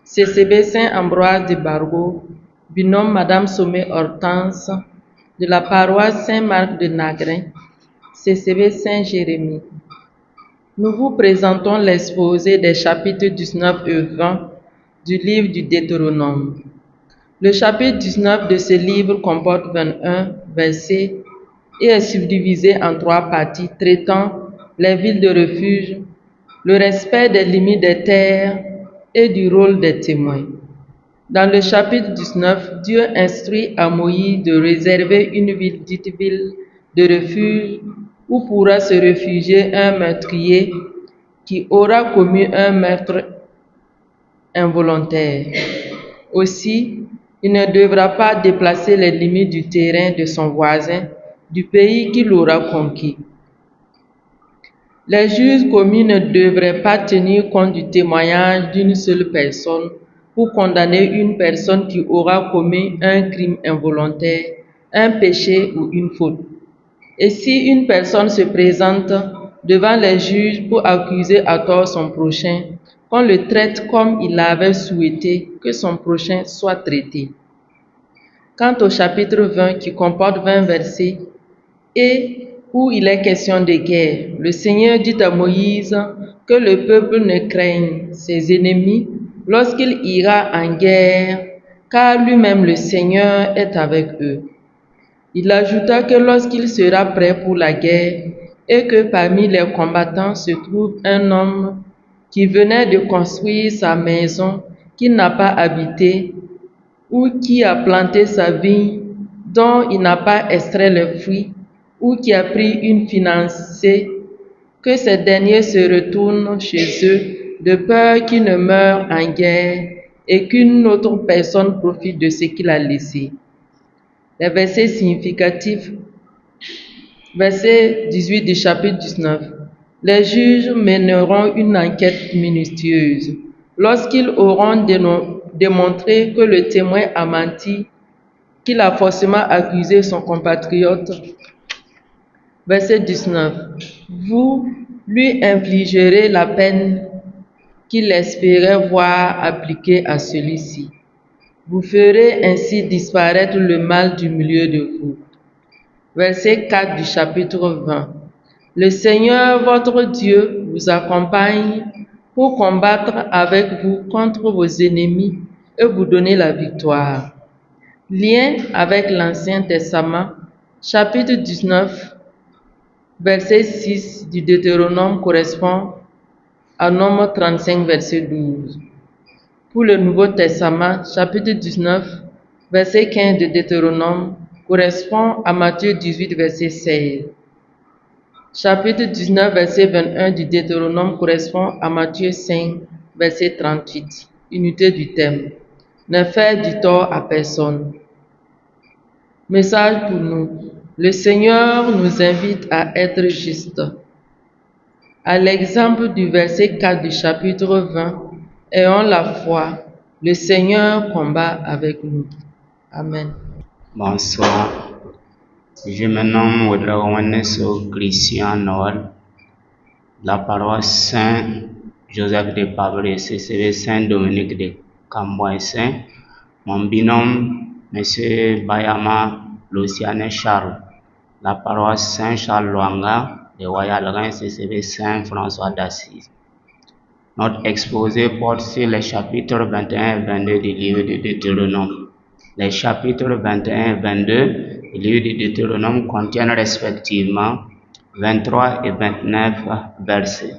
CCB Saint-Ambroise de Bargo, binôme Madame Sommet Hortense de la paroisse Saint-Marc de Nagrin, CCB Saint-Jérémie. Nous vous présentons l'exposé des chapitres 19 et 20 du livre du Deutéronome. Le chapitre 19 de ce livre comporte 21 versets et est subdivisé en 3 parties traitant les villes de refuge, le respect des limites des terres et du rôle des témoins. Dans le chapitre 19, Dieu instruit à Moïse de réserver une ville dite ville de refuge où pourra se réfugier un meurtrier qui aura commis un meurtre involontaire. Aussi, il ne devra pas déplacer les limites du terrain de son voisin du pays qu'il aura conquis. Les juges commis ne devraient pas tenir compte du témoignage d'une seule personne pour condamner une personne qui aura commis un crime involontaire, un péché ou une faute. Et si une personne se présente devant les juges pour accuser à tort son prochain, qu'on le traite comme il avait souhaité que son prochain soit traité. Quant au chapitre 20 qui comporte 20 versets et où il est question de guerre, le Seigneur dit à Moïse que le peuple ne craigne ses ennemis lorsqu'il ira en guerre, car lui-même le Seigneur est avec eux. Il ajouta que lorsqu'il sera prêt pour la guerre et que parmi les combattants se trouve un homme qui venait de construire sa maison qu'il n'a pas habitée ou qui a planté sa vigne dont il n'a pas extrait les fruits ou qui a pris une financée, que ces derniers se retournent chez eux de peur qu'ils ne meurent en guerre et qu'une autre personne profite de ce qu'il a laissé. Les versets significatifs. Verset 18 du chapitre 19. Les juges mèneront une enquête minutieuse. Lorsqu'ils auront démontré que le témoin a menti, qu'il a forcément accusé son compatriote. Verset 19. Vous lui infligerez la peine qu'il espérait voir appliquée à celui-ci. Vous ferez ainsi disparaître le mal du milieu de vous. Verset 4 du chapitre 20. Le Seigneur votre Dieu vous accompagne pour combattre avec vous contre vos ennemis et vous donner la victoire. Lien avec l'Ancien Testament, chapitre 19, verset 6 du Deutéronome correspond à Nombre 35, verset 12. Pour le Nouveau Testament, chapitre 19, verset 15 de Deutéronome correspond à Matthieu 18, verset 16. Chapitre 19, verset 21 du Deutéronome correspond à Matthieu 5, verset 38. Unité du thème. Ne faire du tort à personne. Message pour nous. Le Seigneur nous invite à être justes. À l'exemple du verset 4 du chapitre 20, ayons la foi. Le Seigneur combat avec nous. Amen. Bonsoir. Je me nomme Wodrawaneso Christian Noël, la paroisse Saint-Joseph de Pabré, CCV Saint-Dominique de Cambois-Saint. Mon binôme, M. Bayama Luciane Charles, la paroisse Saint-Charles Luanga de Wayalrin, CCV Saint-François d'Assise. Notre exposé porte sur les chapitres 21 et 22 du livre de Deutéronome. Les chapitres 21 et 22 du livre de Deutéronome contiennent respectivement 23 et 29 versets.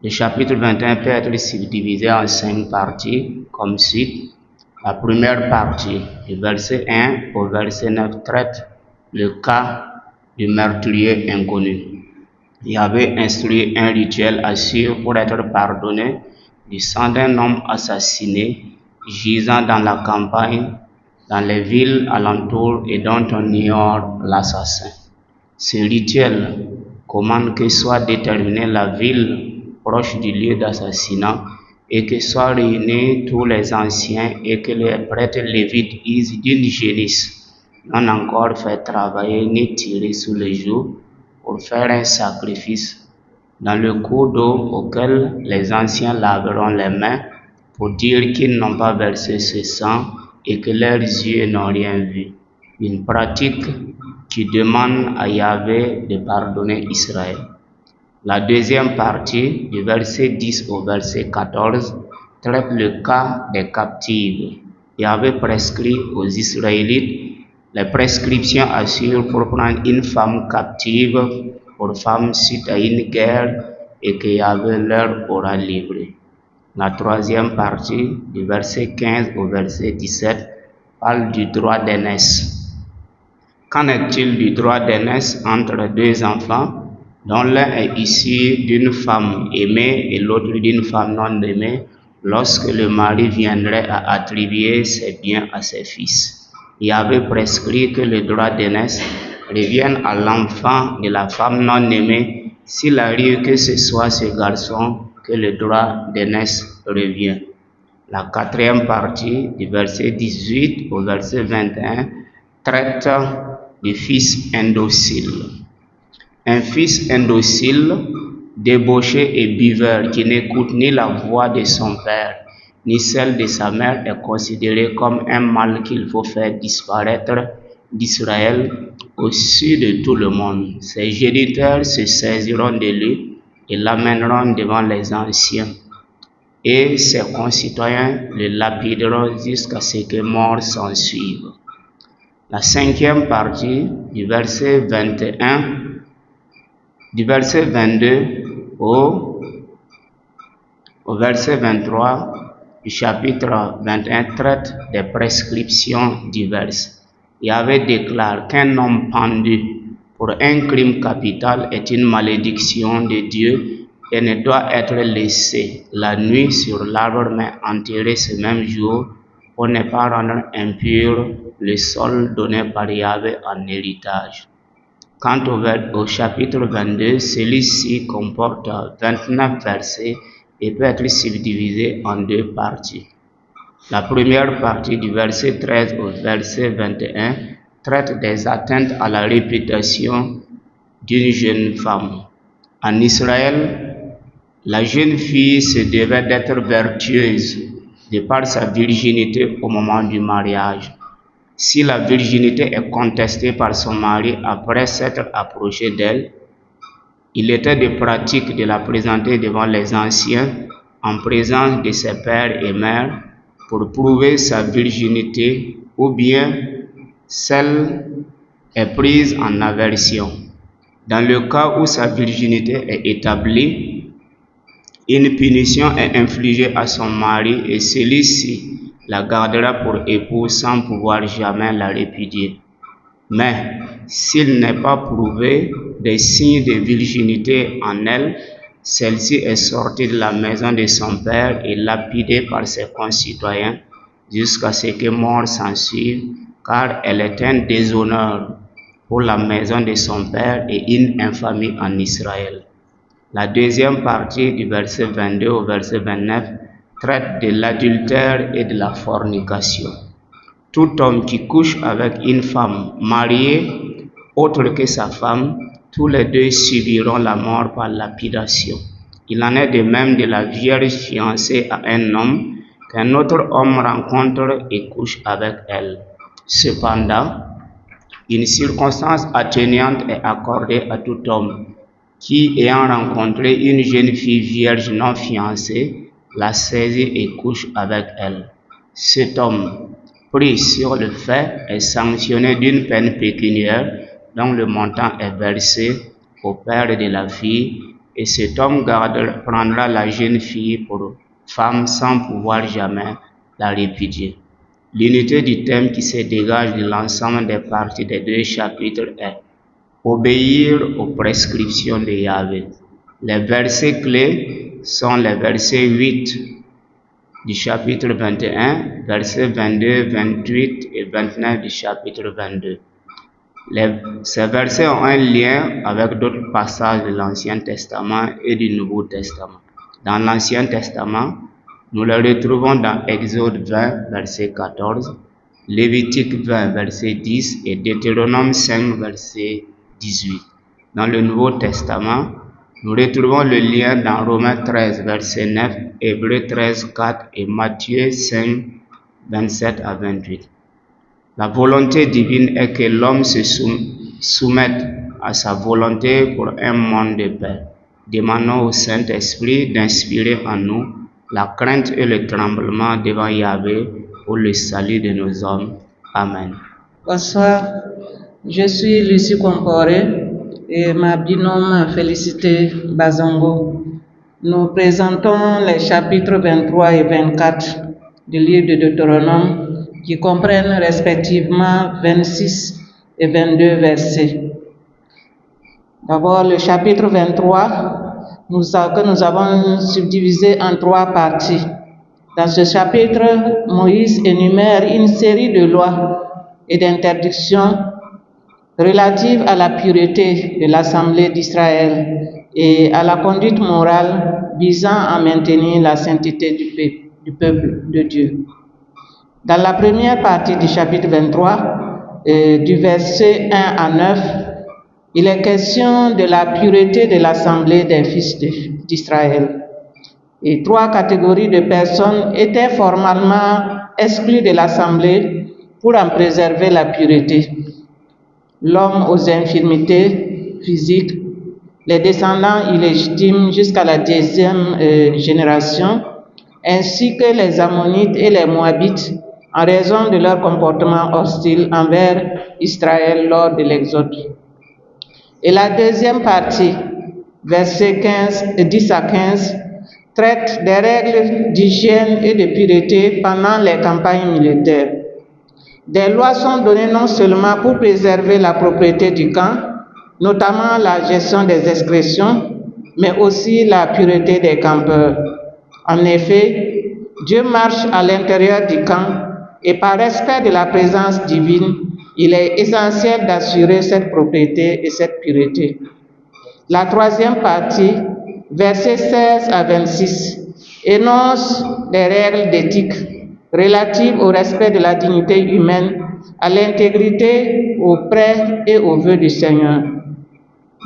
Le chapitre 21 peut être subdivisé en 5 parties comme suit. La première partie, du verset 1 au verset 9, traite le cas du meurtrier inconnu. Yahvé instruit un rituel assure pour être pardonné du sang d'un homme assassiné, gisant dans la campagne, dans les villes alentours et dont on ignore l'assassin. Ce rituel commande que soit déterminée la ville proche du lieu d'assassinat et que soient réunis tous les anciens et que les prêtres lévites usent d'une génisse non encore fait travailler ni tirer sous les joues pour faire un sacrifice dans le cours d'eau auquel les anciens laveront les mains pour dire qu'ils n'ont pas versé ce sang et que leurs yeux n'ont rien vu. Une pratique qui demande à Yahvé de pardonner Israël. La deuxième partie, du verset 10 au verset 14, traite le cas des captives. Yahvé prescrit aux Israélites les prescriptions assurent pour prendre une femme captive pour femme suite à une guerre et que Yahvé leur aura livré. La troisième partie, du verset 15 au verset 17, parle du droit d'aînesse. Qu'en est-il du droit d'aînesse entre deux enfants dont l'un est issu d'une femme aimée et l'autre d'une femme non aimée lorsque le mari viendrait à attribuer ses biens à ses fils? Yahvé prescrit que le droit d'aînesse revienne à l'enfant de la femme non aimée s'il arrive que ce soit ce garçon que le droit d'aînesse revient. La quatrième partie, du verset 18 au verset 21, traite du fils indocile. Un fils indocile, débauché et buveur qui n'écoute ni la voix de son père ni celle de sa mère est considéré comme un mal qu'il faut faire disparaître d'Israël au-dessus de tout le monde. Ses géniteurs se saisiront de lui et l'amèneront devant les anciens, et ses concitoyens le lapideront jusqu'à ce que mort s'en suive. La cinquième partie, du verset 22 au verset 23 du chapitre 21 traite des prescriptions diverses. Yahvé déclare qu'un homme pendu pour un crime capital est une malédiction de Dieu et ne doit être laissé la nuit sur l'arbre mais enterré ce même jour pour ne pas rendre impur le sol donné par Yahvé en héritage. Quant au chapitre 22, celui-ci comporte 29 versets et peut être subdivisé en deux parties. La première partie, du verset 13 au verset 21, traite des atteintes à la réputation d'une jeune femme. En Israël, la jeune fille se devait d'être vertueuse de par sa virginité au moment du mariage. Si la virginité est contestée par son mari après s'être approché d'elle, il était de pratique de la présenter devant les anciens en présence de ses pères et mères pour prouver sa virginité, ou bien celle est prise en aversion. Dans le cas où sa virginité est établie, une punition est infligée à son mari et celui-ci la gardera pour épouse sans pouvoir jamais la répudier. Mais s'il n'est pas prouvé des signes de virginité en elle, celle-ci est sortie de la maison de son père et lapidée par ses concitoyens jusqu'à ce que mort s'en suive, car elle est un déshonneur pour la maison de son père et une infamie en Israël. La deuxième partie, du verset 22 au verset 29, traite de l'adultère et de la fornication. Tout homme qui couche avec une femme mariée autre que sa femme, tous les deux subiront la mort par lapidation. Il en est de même de la vierge fiancée à un homme qu'un autre homme rencontre et couche avec elle. Cependant, une circonstance atténuante est accordée à tout homme qui, ayant rencontré une jeune fille vierge non fiancée, la saisit et couche avec elle. Cet homme, pris sur le fait, est sanctionné d'une peine pécuniaire dont le montant est versé au père de la fille, et cet homme prendra la jeune fille pour femme sans pouvoir jamais la répudier. L'unité du thème qui se dégage de l'ensemble des parties des deux chapitres est obéir aux prescriptions de Yahvé. Les versets clés sont les versets 8 du chapitre 21, versets 22, 28 et 29 du chapitre 22. Ces versets ont un lien avec d'autres passages de l'Ancien Testament et du Nouveau Testament. Dans l'Ancien Testament, nous les retrouvons dans Exode 20, verset 14, Lévitique 20, verset 10 et Deutéronome 5, verset 18. Dans le Nouveau Testament, nous retrouvons le lien dans Romains 13, verset 9, Hébreux 13, 4 et Matthieu 5, 27 à 28. La volonté divine est que l'homme se soumette à sa volonté pour un monde de paix. Demandons au Saint-Esprit d'inspirer en nous la crainte et le tremblement devant Yahvé pour le salut de nos hommes. Amen. Bonsoir, je suis Lucie Comporé et ma binôme Félicité Bazongo. Nous présentons les chapitres 23 et 24 du livre de Deutéronome qui comprennent respectivement 26 et 22 versets. D'abord, le chapitre 23 que nous avons subdivisé en 3 parties. Dans ce chapitre, Moïse énumère une série de lois et d'interdictions relatives à la pureté de l'Assemblée d'Israël et à la conduite morale visant à maintenir la sainteté du peuple de Dieu. Dans la première partie du chapitre 23, du verset 1 à 9, il est question de la pureté de l'Assemblée des fils d'Israël. Et 3 catégories de personnes étaient formellement exclues de l'Assemblée pour en préserver la pureté. L'homme aux infirmités physiques, les descendants illégitimes jusqu'à la 10e génération, ainsi que les Ammonites et les Moabites, en raison de leur comportement hostile envers Israël lors de l'Exode. Et la deuxième partie, versets 10 à 15, traite des règles d'hygiène et de pureté pendant les campagnes militaires. Des lois sont données non seulement pour préserver la propriété du camp, notamment la gestion des excrétions, mais aussi la pureté des campeurs. En effet, Dieu marche à l'intérieur du camp et par respect de la présence divine, il est essentiel d'assurer cette propriété et cette pureté. La troisième partie, versets 16 à 26, énonce des règles d'éthique relatives au respect de la dignité humaine, à l'intégrité, aux prêts et aux vœux du Seigneur.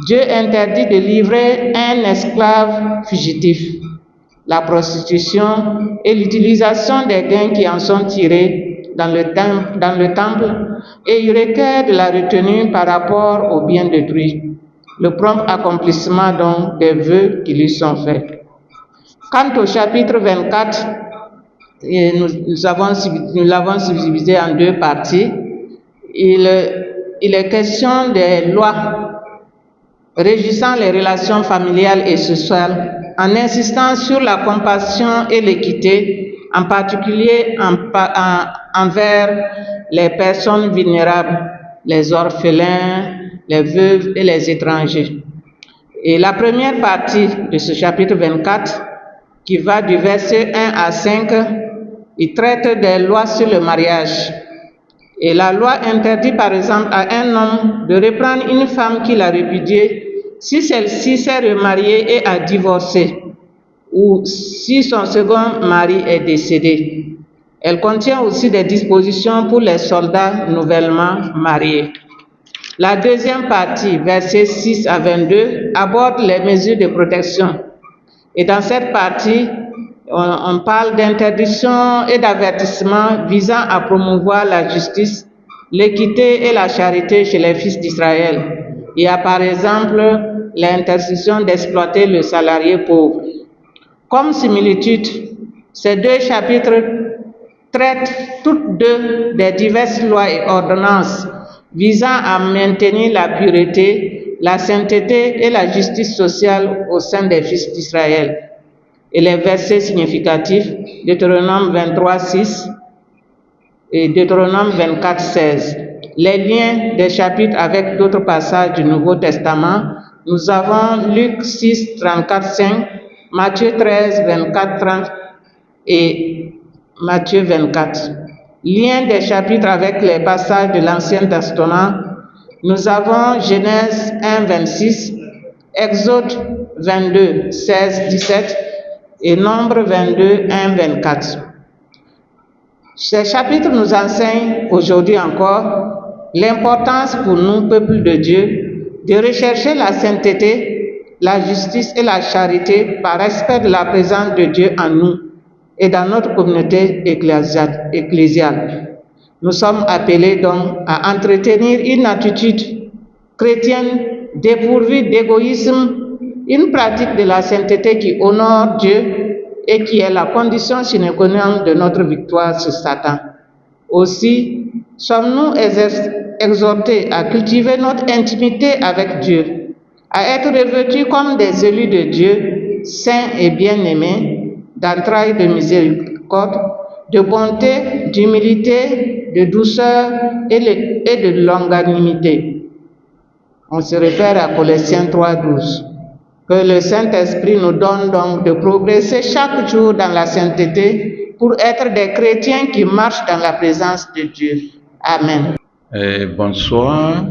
Dieu interdit de livrer un esclave fugitif, la prostitution et l'utilisation des gains qui en sont tirés dans le temple, et il requiert de la retenue par rapport aux biens détruits, le prompt accomplissement donc des vœux qui lui sont faits. Quant au chapitre 24, nous l'avons subdivisé en 2 parties. Il est question des lois régissant les relations familiales et sociales, en insistant sur la compassion et l'équité, en particulier envers les personnes vulnérables, les orphelins, les veuves et les étrangers. Et la première partie de ce chapitre 24, qui va du verset 1 à 5, il traite des lois sur le mariage. Et la loi interdit par exemple à un homme de reprendre une femme qu'il a répudiée si celle-ci s'est remariée et a divorcé, ou si son second mari est décédé. Elle contient aussi des dispositions pour les soldats nouvellement mariés. La deuxième partie, versets 6 à 22, aborde les mesures de protection. Et dans cette partie, on parle d'interdiction et d'avertissement visant à promouvoir la justice, l'équité et la charité chez les fils d'Israël. Il y a par exemple l'interdiction d'exploiter le salarié pauvre. Comme similitude, ces 2 chapitres traitent toutes 2 des diverses lois et ordonnances visant à maintenir la pureté, la sainteté et la justice sociale au sein des fils d'Israël. Et les versets significatifs, Deutéronome 23, 6, et Deutéronome 24, 16. Les liens des chapitres avec d'autres passages du Nouveau Testament, nous avons Luc 6, 34, 5, Matthieu 13, 24, 30 et Matthieu 24. Lien des chapitres avec les passages de l'Ancien Testament, nous avons Genèse 1, 26, Exode 22, 16, 17 et Nombre 22, 1, 24. Ces chapitres nous enseignent aujourd'hui encore l'importance pour nous, peuple de Dieu, de rechercher la sainteté, la justice et la charité par respect de la présence de Dieu en nous et dans notre communauté ecclésiale. Nous sommes appelés donc à entretenir une attitude chrétienne dépourvue d'égoïsme, une pratique de la sainteté qui honore Dieu et qui est la condition sine qua non de notre victoire sur Satan. Aussi, sommes-nous exhortés à cultiver notre intimité avec Dieu, à être revêtus comme des élus de Dieu, saints et bien-aimés, d'entrailles de miséricorde, de bonté, d'humilité, de douceur et de longanimité. On se réfère à Colossiens 3,12. Que le Saint-Esprit nous donne donc de progresser chaque jour dans la sainteté pour être des chrétiens qui marchent dans la présence de Dieu. Amen. Bonsoir.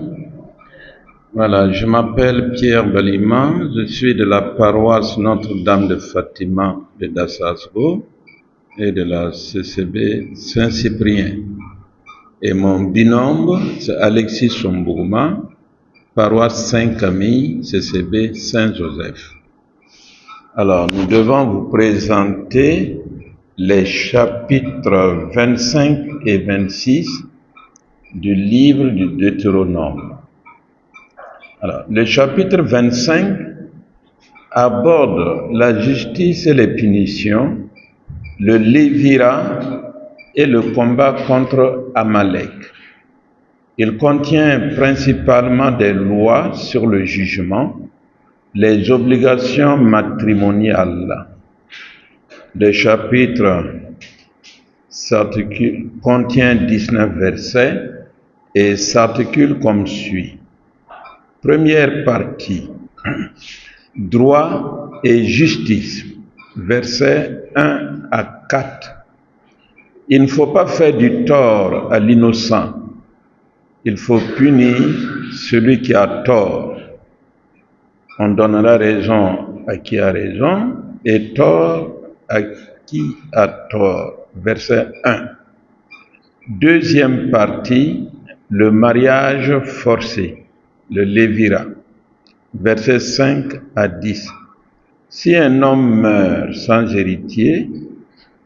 Voilà, je m'appelle Pierre Balima, je suis de la paroisse Notre-Dame de Fatima de Dassasgo et de la CCB Saint-Cyprien. Et mon binôme, c'est Alexis Sombourma, paroisse Saint-Camille, CCB Saint-Joseph. Alors, nous devons vous présenter les chapitres 25 et 26 du livre du Deutéronome. Alors, le chapitre 25 aborde la justice et les punitions, le Lévira et le combat contre Amalek. Il contient principalement des lois sur le jugement, les obligations matrimoniales. Le chapitre contient 19 versets et s'articule comme suit. Première partie, droit et justice, versets 1 à 4. Il ne faut pas faire du tort à l'innocent. Il faut punir celui qui a tort. On donnera raison à qui a raison et tort à qui a tort. Verset 1. Deuxième partie, le mariage forcé, le Lévira. Versets 5 à 10. Si un homme meurt sans héritier,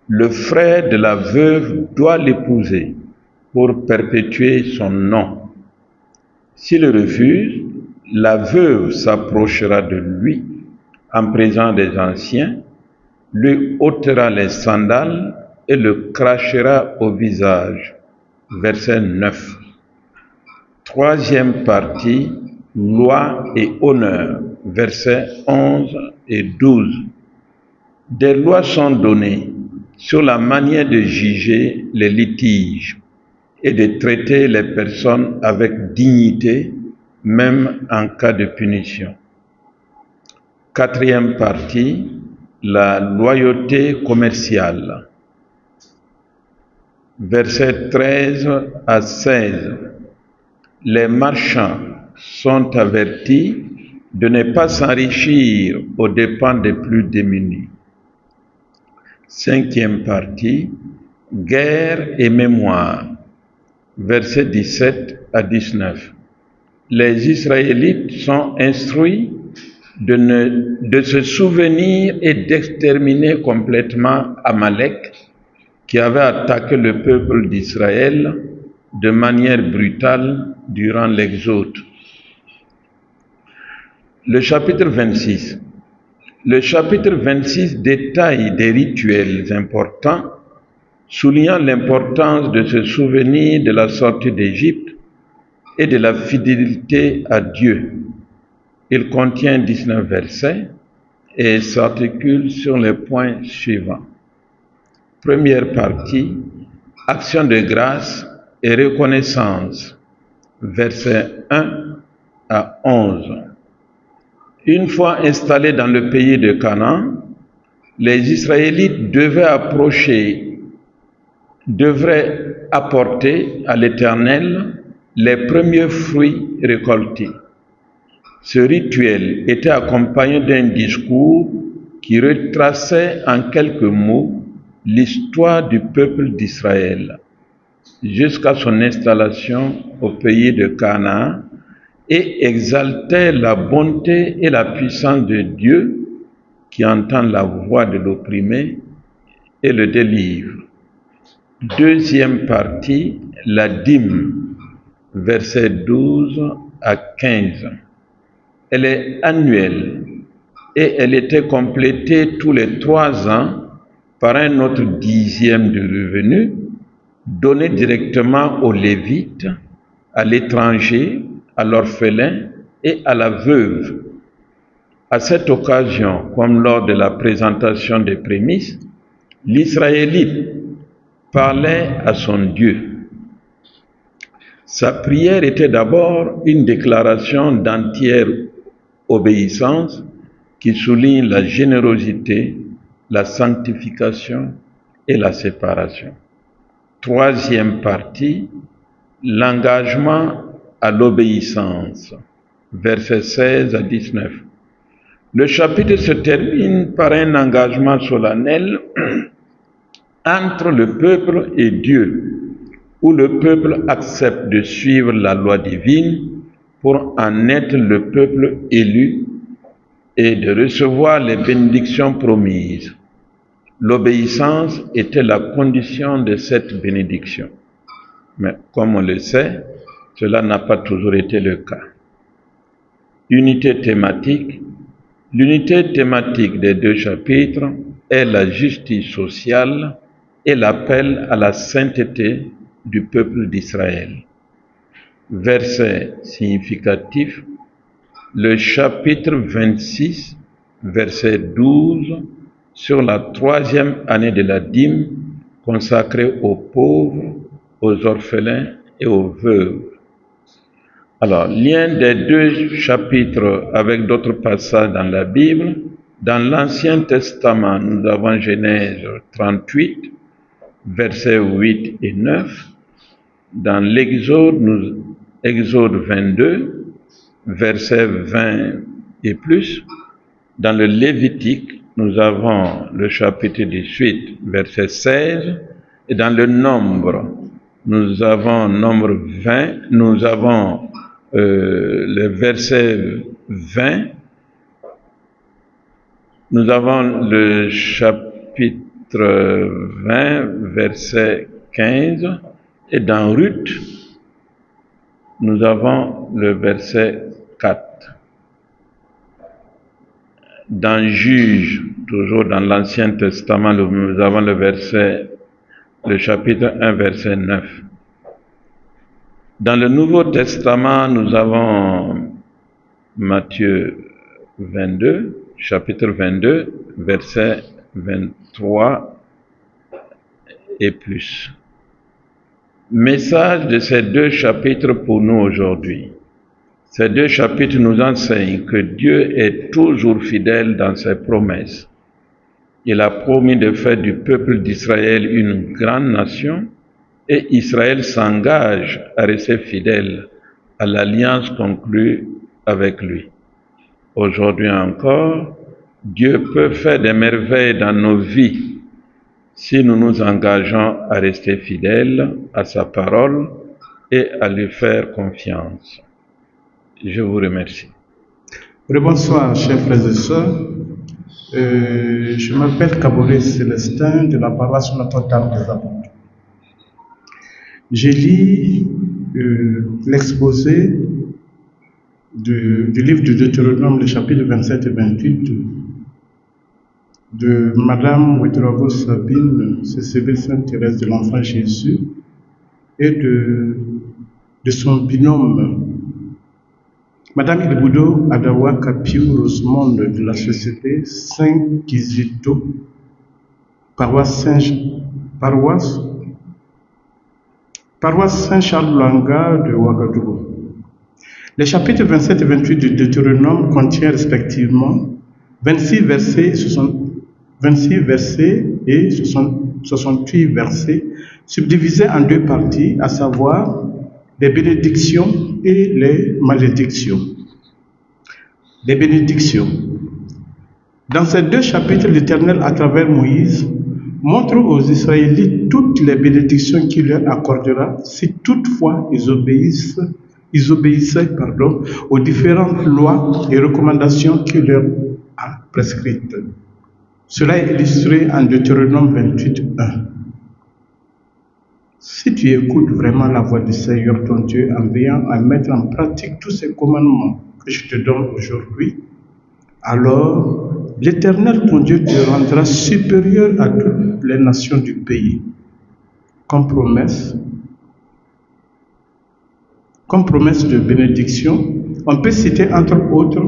le frère de la veuve doit l'épouser pour perpétuer son nom. S'il refuse, la veuve s'approchera de lui en présence des anciens, lui ôtera les sandales et le crachera au visage. Verset 9. Troisième partie, loi et honneur. Versets 11 et 12. Des lois sont données sur la manière de juger les litiges et de traiter les personnes avec dignité, même en cas de punition. Quatrième partie, la loyauté commerciale. Versets 13 à 16. Les marchands sont avertis de ne pas s'enrichir aux dépens des plus démunis. Cinquième partie, guerre et mémoire. Versets 17 à 19. Les Israélites sont instruits de se souvenir et d'exterminer complètement Amalek, qui avait attaqué le peuple d'Israël de manière brutale durant l'Exode. Le chapitre 26. Le chapitre 26 détaille des rituels importants, soulignant l'importance de se souvenir de la sortie d'Égypte et de la fidélité à Dieu. Il contient 19 versets et s'articule sur les points suivants. Première partie, action de grâce et reconnaissance. Versets 1 à 11. Une fois installés dans le pays de Canaan, les Israélites devraient apporter à l'Éternel les premiers fruits récoltés. Ce rituel était accompagné d'un discours qui retraçait en quelques mots l'histoire du peuple d'Israël jusqu'à son installation au pays de Canaan et exaltait la bonté et la puissance de Dieu qui entend la voix de l'opprimé et le délivre. Deuxième partie, la dîme, versets 12 à 15. Elle est annuelle et elle était complétée tous les 3 ans par un autre dixième de revenu donné directement aux Lévites, à l'étranger, à l'orphelin et à la veuve. À cette occasion, comme lors de la présentation des prémices, l'Israélite parlait à son Dieu. Sa prière était d'abord une déclaration d'entière obéissance qui souligne la générosité, la sanctification et la séparation. Troisième partie, l'engagement à l'obéissance, versets 16 à 19. Le chapitre se termine par un engagement solennel entre le peuple et Dieu, où le peuple accepte de suivre la loi divine pour en être le peuple élu et de recevoir les bénédictions promises. L'obéissance était la condition de cette bénédiction. Mais comme on le sait, cela n'a pas toujours été le cas. Unité thématique. L'unité thématique des 2 chapitres est la justice sociale et l'appel à la sainteté du peuple d'Israël. Verset significatif, le chapitre 26, verset 12, sur la 3e année de la dîme consacrée aux pauvres, aux orphelins et aux veuves. Alors, lien des 2 chapitres avec d'autres passages dans la Bible. Dans l'Ancien Testament, nous avons Genèse 38, versets 8 et 9. Dans l'Exode, Exode 22, versets 20 et plus. Dans le Lévitique, nous avons le chapitre 18, verset 16. Et dans le Nombre, nous avons Nombre 20, nous avons le verset 20. Nous avons le chapitre 20, verset 15. Et dans Ruth, nous avons le verset 4. Dans Juge, toujours dans l'Ancien Testament, nous avons le chapitre 1, verset 9. Dans le Nouveau Testament, nous avons Matthieu 22, chapitre 22, verset 23 et plus. Message de ces 2 chapitres pour nous aujourd'hui. Ces 2 chapitres nous enseignent que Dieu est toujours fidèle dans ses promesses. Il a promis de faire du peuple d'Israël une grande nation et Israël s'engage à rester fidèle à l'alliance conclue avec lui. Aujourd'hui encore, Dieu peut faire des merveilles dans nos vies si nous nous engageons à rester fidèles à sa parole et à lui faire confiance. Je vous remercie. Bonsoir, chers frères et sœurs. Je m'appelle Kaboré Célestin de la paroisse Notre-Dame des Apôtres. J'ai lu l'exposé du livre de Deutéronome, le chapitre 27 et 28, de Madame Ouedraogo Sabine, CCV Sainte-Thérèse de l'Enfant Jésus, et de son binôme, Madame Ilboudo Adawa Kapiou Rosemonde de la société Saint-Kizito, paroisse Paroisse Saint-Charles-Langa de Ouagadougou. Les chapitres 27 et 28 du Deutéronome contiennent respectivement 26 versets et 68 versets, subdivisés en deux parties, à savoir les bénédictions et les malédictions. Les bénédictions. Dans ces deux chapitres, l'Éternel, à travers Moïse, montre aux Israélites toutes les bénédictions qu'il leur accordera si toutefois ils obéissaient aux différentes lois et recommandations qu'il leur a prescrites. Cela est illustré en Deutéronome 28:1. Si tu écoutes vraiment la voix du Seigneur ton Dieu en veillant à mettre en pratique tous ces commandements que je te donne aujourd'hui, alors l'Éternel ton Dieu te rendra supérieur à toutes les nations du pays. Comme promesse de bénédiction, on peut citer entre autres: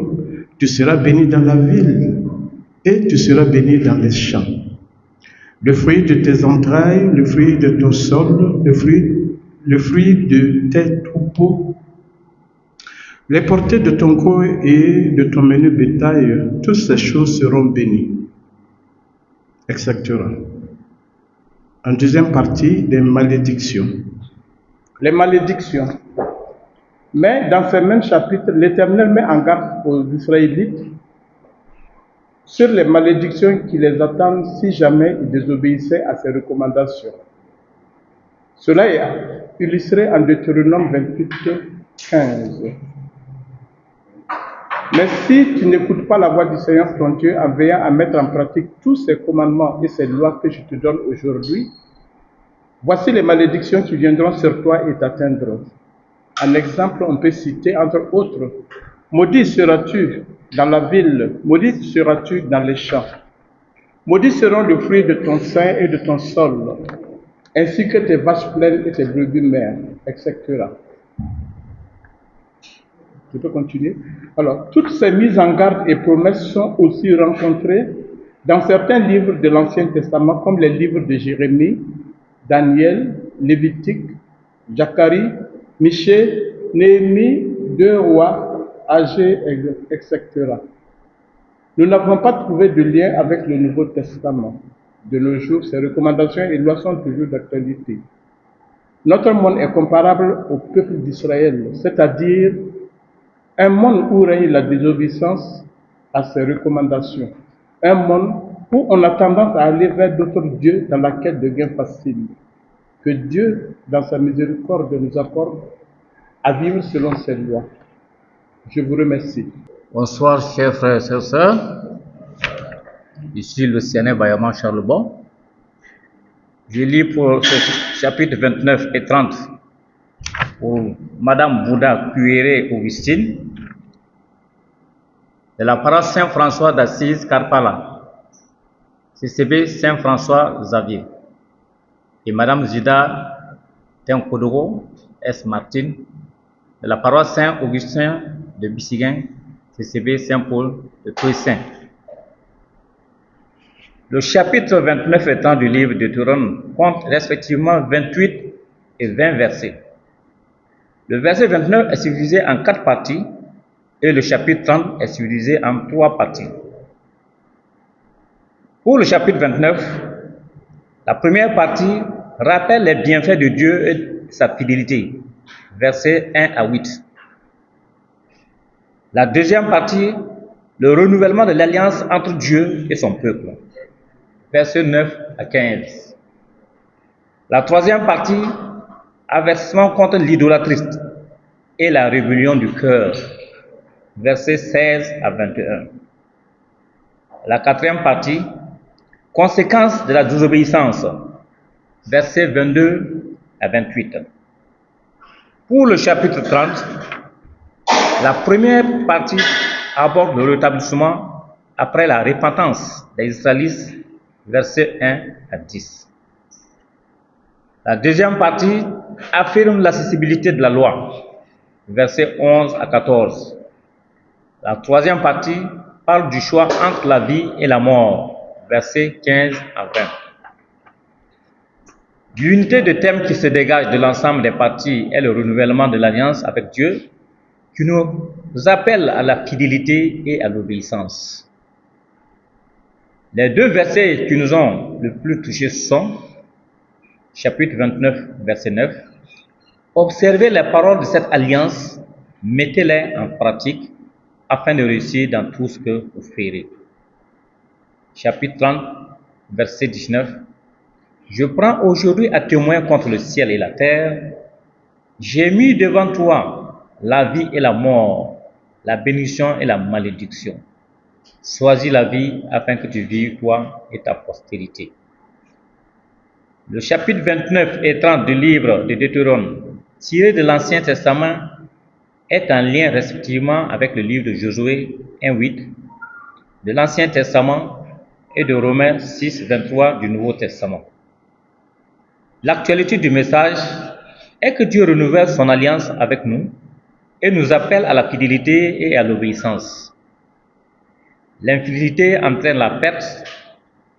tu seras béni dans la ville et tu seras béni dans les champs. Le fruit de tes entrailles, le fruit de ton sol, le fruit de tes troupeaux, les portées de ton corps et de ton menu bétail, toutes ces choses seront bénies, etc. En deuxième partie, des malédictions. Les malédictions. Mais dans ce même chapitre, l'Éternel met en garde aux Israélites sur les malédictions qui les attendent si jamais ils désobéissaient à ses recommandations. Cela est illustré en Deutéronome 28:15. Mais si tu n'écoutes pas la voix du Seigneur ton Dieu en veillant à mettre en pratique tous ces commandements et ces lois que je te donne aujourd'hui, voici les malédictions qui viendront sur toi et t'atteindront. En exemple, on peut citer entre autres: maudit seras-tu dans la ville, maudit seras-tu dans les champs. Maudits seront le fruit de ton sein et de ton sol, ainsi que tes vaches pleines et tes brebis mères, etc. Je peux continuer? Alors, toutes ces mises en garde et promesses sont aussi rencontrées dans certains livres de l'Ancien Testament, comme les livres de Jérémie, Daniel, Lévitique, Zacharie, Michée, Néhémie, 2 Rois, Agé, etc. Nous n'avons pas trouvé de lien avec le Nouveau Testament. De nos jours, ces recommandations et lois sont toujours d'actualité. Notre monde est comparable au peuple d'Israël, c'est-à-dire un monde où règne la désobéissance à ses recommandations. Un monde où on a tendance à aller vers d'autres dieux dans la quête de gains faciles. Que Dieu, dans sa miséricorde, nous accorde à vivre selon ses lois. Je vous remercie. Bonsoir, chers frères et sœurs. Ici le Séné Bayaman Charlebon. Je lis pour ce chapitre 29 et 30 pour Madame Bouddha Cuéré Augustine de la paroisse Saint-François d'Assise Karpala, CCB Saint-François Xavier, et Madame Zida Tenkodoro S. Martin de la paroisse Saint-Augustin de Bissiguen, CCB Saint-Paul de Toussaint. Le chapitre 29 étant du livre de Deutéronome compte respectivement 28 et 20 versets. Le verset 29 est subdivisé en 4 parties et le chapitre 30 est subdivisé en 3 parties. Pour le chapitre 29, la première partie rappelle les bienfaits de Dieu et sa fidélité, versets 1 à 8. La deuxième partie, le renouvellement de l'alliance entre Dieu et son peuple, versets 9 à 15. La troisième partie, avertissement contre l'idolâtrie et la rébellion du cœur, versets 16 à 21. La quatrième partie, conséquences de la désobéissance, versets 22 à 28. Pour le chapitre 30, la première partie aborde le rétablissement après la repentance des Israélites, versets 1 à 10. La deuxième partie affirme l'accessibilité de la loi, versets 11 à 14. La troisième partie parle du choix entre la vie et la mort, versets 15 à 20. L'unité de thème qui se dégage de l'ensemble des parties est le renouvellement de l'alliance avec Dieu, qui nous appelle à la fidélité et à l'obéissance. Les deux versets qui nous ont le plus touchés sont, chapitre 29, verset 9, « Observez les paroles de cette alliance, mettez-les en pratique, afin de réussir dans tout ce que vous ferez. » Chapitre 30, verset 19, « Je prends aujourd'hui à témoin contre le ciel et la terre. J'ai mis devant toi la vie et la mort, la bénédiction et la malédiction. Choisis la vie afin que tu vives, toi et ta postérité. » Le chapitre 29 et 30 du livre de Deutéronome, tiré de l'Ancien Testament, est en lien respectivement avec le livre de Josué 1:8 de l'Ancien Testament et de Romains 6:23 du Nouveau Testament. L'actualité du message est que Dieu renouvelle son alliance avec nous et nous appelle à la fidélité et à l'obéissance. L'infidélité entraîne la perte,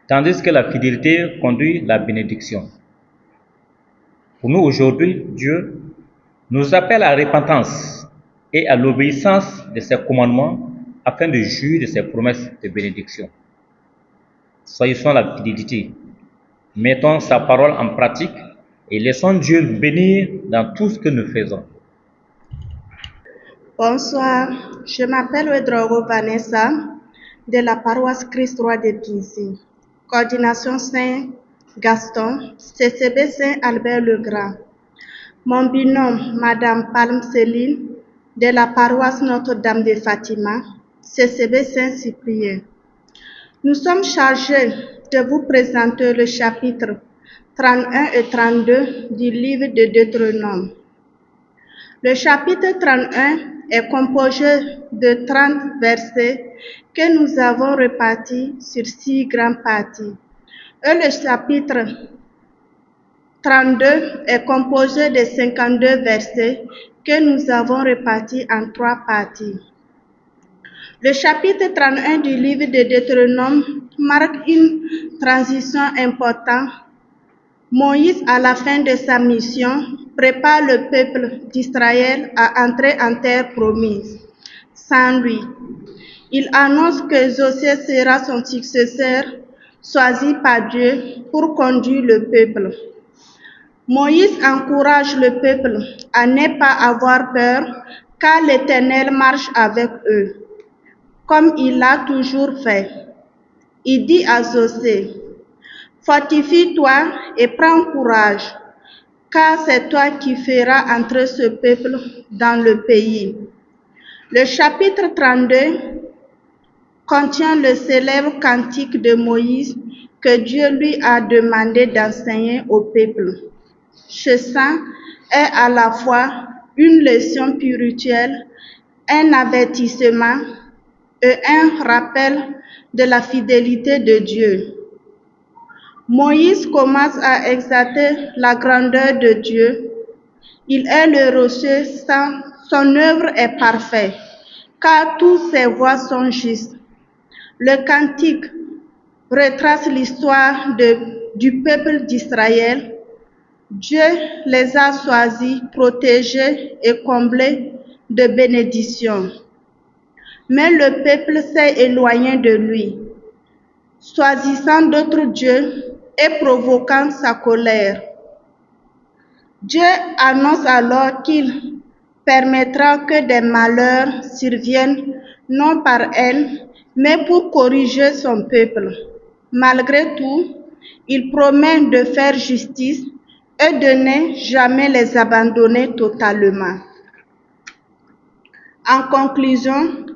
tandis que la fidélité conduit la bénédiction. Pour nous aujourd'hui, Dieu nous appelle à la repentance et à l'obéissance de ses commandements afin de jouir de ses promesses de bénédiction. Choisissons la fidélité, mettons sa parole en pratique et laissons Dieu nous bénir dans tout ce que nous faisons. Bonsoir, je m'appelle Wedrogo Vanessa de la paroisse Christ-Roi de Pincy, coordination Saint-Gaston, CCB Saint-Albert-le-Grand. Mon binôme, Madame Palme Céline, de la paroisse Notre-Dame de Fatima, CCB Saint-Cyprien. Nous sommes chargés de vous présenter le chapitre 31 et 32 du livre de Deutéronome. Le chapitre 31 est composé de 30 versets que nous avons répartis sur 6 grandes parties. Et le chapitre 32 est composé de 52 versets que nous avons répartis en 3 parties. Le chapitre 31 du livre de Deutéronome marque une transition importante. Moïse, à la fin de sa mission, prépare le peuple d'Israël à entrer en terre promise. Sans lui, il annonce que Josué sera son successeur, choisi par Dieu pour conduire le peuple. Moïse encourage le peuple à ne pas avoir peur, car l'Éternel marche avec eux, comme il l'a toujours fait. Il dit à Josué, « Fortifie-toi et prends courage, car c'est toi qui feras entrer ce peuple dans le pays. » Le chapitre 32 contient le célèbre cantique de Moïse que Dieu lui a demandé d'enseigner au peuple. Ce chant est à la fois une leçon spirituelle, un avertissement et un rappel de la fidélité de Dieu. Moïse commence à exalter la grandeur de Dieu. Il est le rocher, son œuvre est parfaite, car toutes ses voies sont justes. Le cantique retrace l'histoire du peuple d'Israël. Dieu les a choisis, protégés et comblés de bénédictions. Mais le peuple s'est éloigné de lui, choisissant d'autres dieux et provoquant sa colère. Dieu annonce alors qu'il permettra que des malheurs surviennent, non par elle, mais pour corriger son peuple. Malgré tout, il promet de faire justice et de ne jamais les abandonner totalement. En conclusion,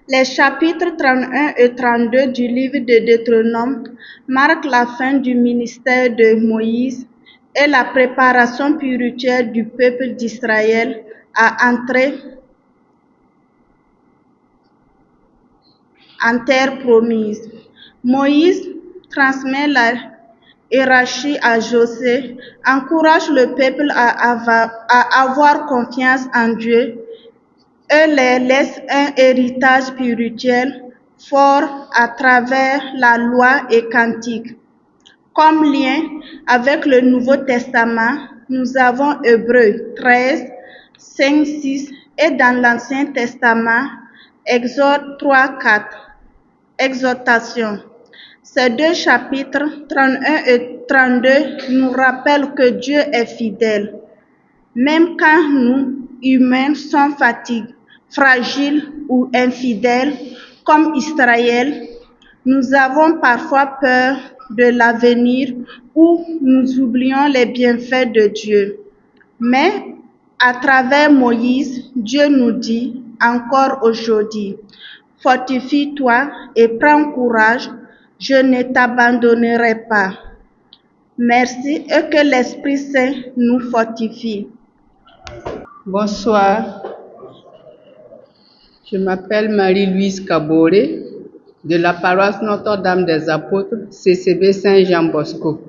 les chapitres 31 et 32 du livre de Deutéronome marquent la fin du ministère de Moïse et la préparation spirituelle du peuple d'Israël à entrer en terre promise. Moïse transmet la hiérarchie à Josué, encourage le peuple à avoir confiance en Dieu et les laisse un héritage spirituel fort à travers la loi et cantique. Comme lien avec le Nouveau Testament, nous avons Hébreux 13, 5, 6 et dans l'Ancien Testament, Exode 3, 4. Exhortation. Ces deux chapitres, 31 et 32, nous rappellent que Dieu est fidèle. Même quand nous, humains, sommes fatigués, fragiles ou infidèles, comme Israël, nous avons parfois peur de l'avenir ou nous oublions les bienfaits de Dieu. Mais à travers Moïse, Dieu nous dit encore aujourd'hui, « Fortifie-toi et prends courage, je ne t'abandonnerai pas. » Merci et que l'Esprit Saint nous fortifie. Bonsoir, je m'appelle Marie-Louise Kaboré de la paroisse Notre-Dame des Apôtres, CCB Saint-Jean-Bosco.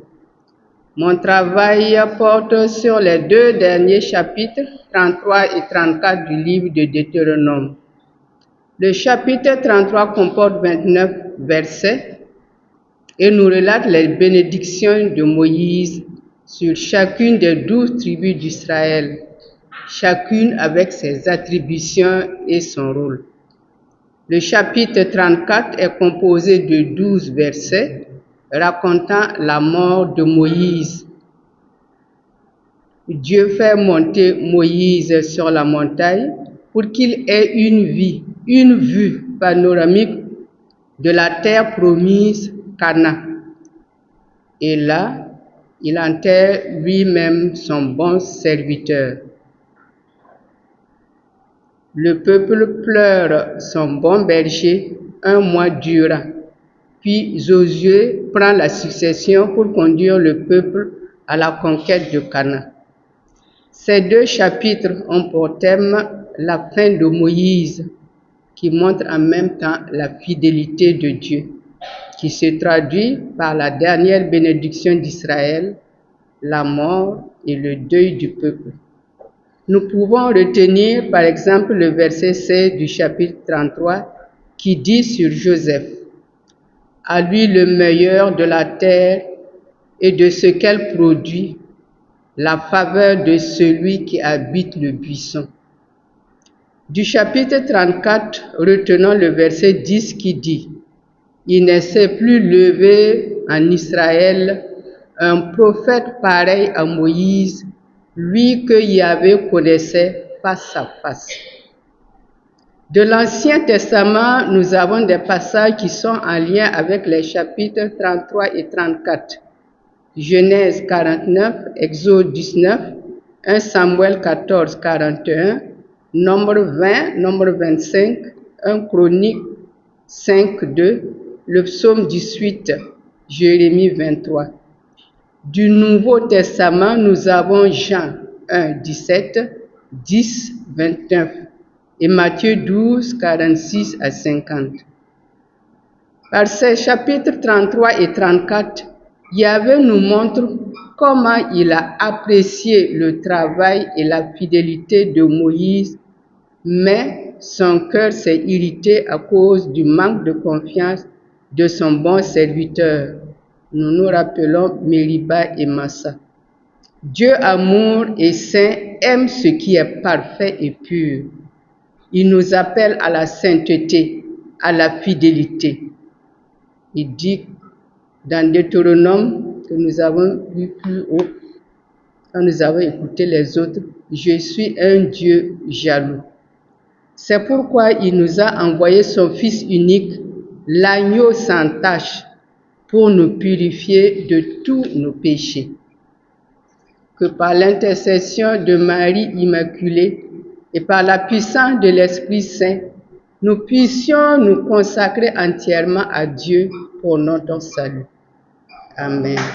Mon travail porte sur les deux derniers chapitres, 33 et 34 du livre de Deutéronome. Le chapitre 33 comporte 29 versets et nous relate les bénédictions de Moïse sur chacune des 12 tribus d'Israël, chacune avec ses attributions et son rôle. Le chapitre 34 est composé de 12 versets racontant la mort de Moïse. Dieu fait monter Moïse sur la montagne pour qu'il ait une vue panoramique de la terre promise Canaan. Et là, il enterre lui-même son bon serviteur. Le peuple pleure son bon berger un mois durant. Puis Josué prend la succession pour conduire le peuple à la conquête de Canaan. Ces deux chapitres ont pour thème la fin de Moïse, qui montre en même temps la fidélité de Dieu, qui se traduit par la dernière bénédiction d'Israël, la mort et le deuil du peuple. Nous pouvons retenir par exemple le verset 16 du chapitre 33 qui dit sur Joseph, « À lui le meilleur de la terre et de ce qu'elle produit, la faveur de celui qui habite le buisson. » Du chapitre 34, retenons le verset 10 qui dit, « Il ne s'est plus levé en Israël un prophète pareil à Moïse, lui que Yahvé connaissait face à face. » De l'Ancien Testament, nous avons des passages qui sont en lien avec les chapitres 33 et 34. Genèse 49, Exode 19, 1 Samuel 14, 41, Nombre 20, Nombre 25, 1 Chronique 5, 2, le Psaume 18, Jérémie 23. Du Nouveau Testament, nous avons Jean 1, 17, 10, 29 et Matthieu 12, 46 à 50. Par ces chapitres 33 et 34, Yahvé nous montre comment il a apprécié le travail et la fidélité de Moïse, mais son cœur s'est irrité à cause du manque de confiance de son bon serviteur. Nous nous rappelons Mériba et Massa. Dieu amour et saint aime ce qui est parfait et pur. Il nous appelle à la sainteté, à la fidélité. Il dit dans Deutéronome que nous avons lu plus haut, quand nous avons écouté les autres, « Je suis un Dieu jaloux ». C'est pourquoi il nous a envoyé son Fils unique, l'agneau sans tache, pour nous purifier de tous nos péchés. Que par l'intercession de Marie Immaculée et par la puissance de l'Esprit Saint, nous puissions nous consacrer entièrement à Dieu pour notre salut. Amen.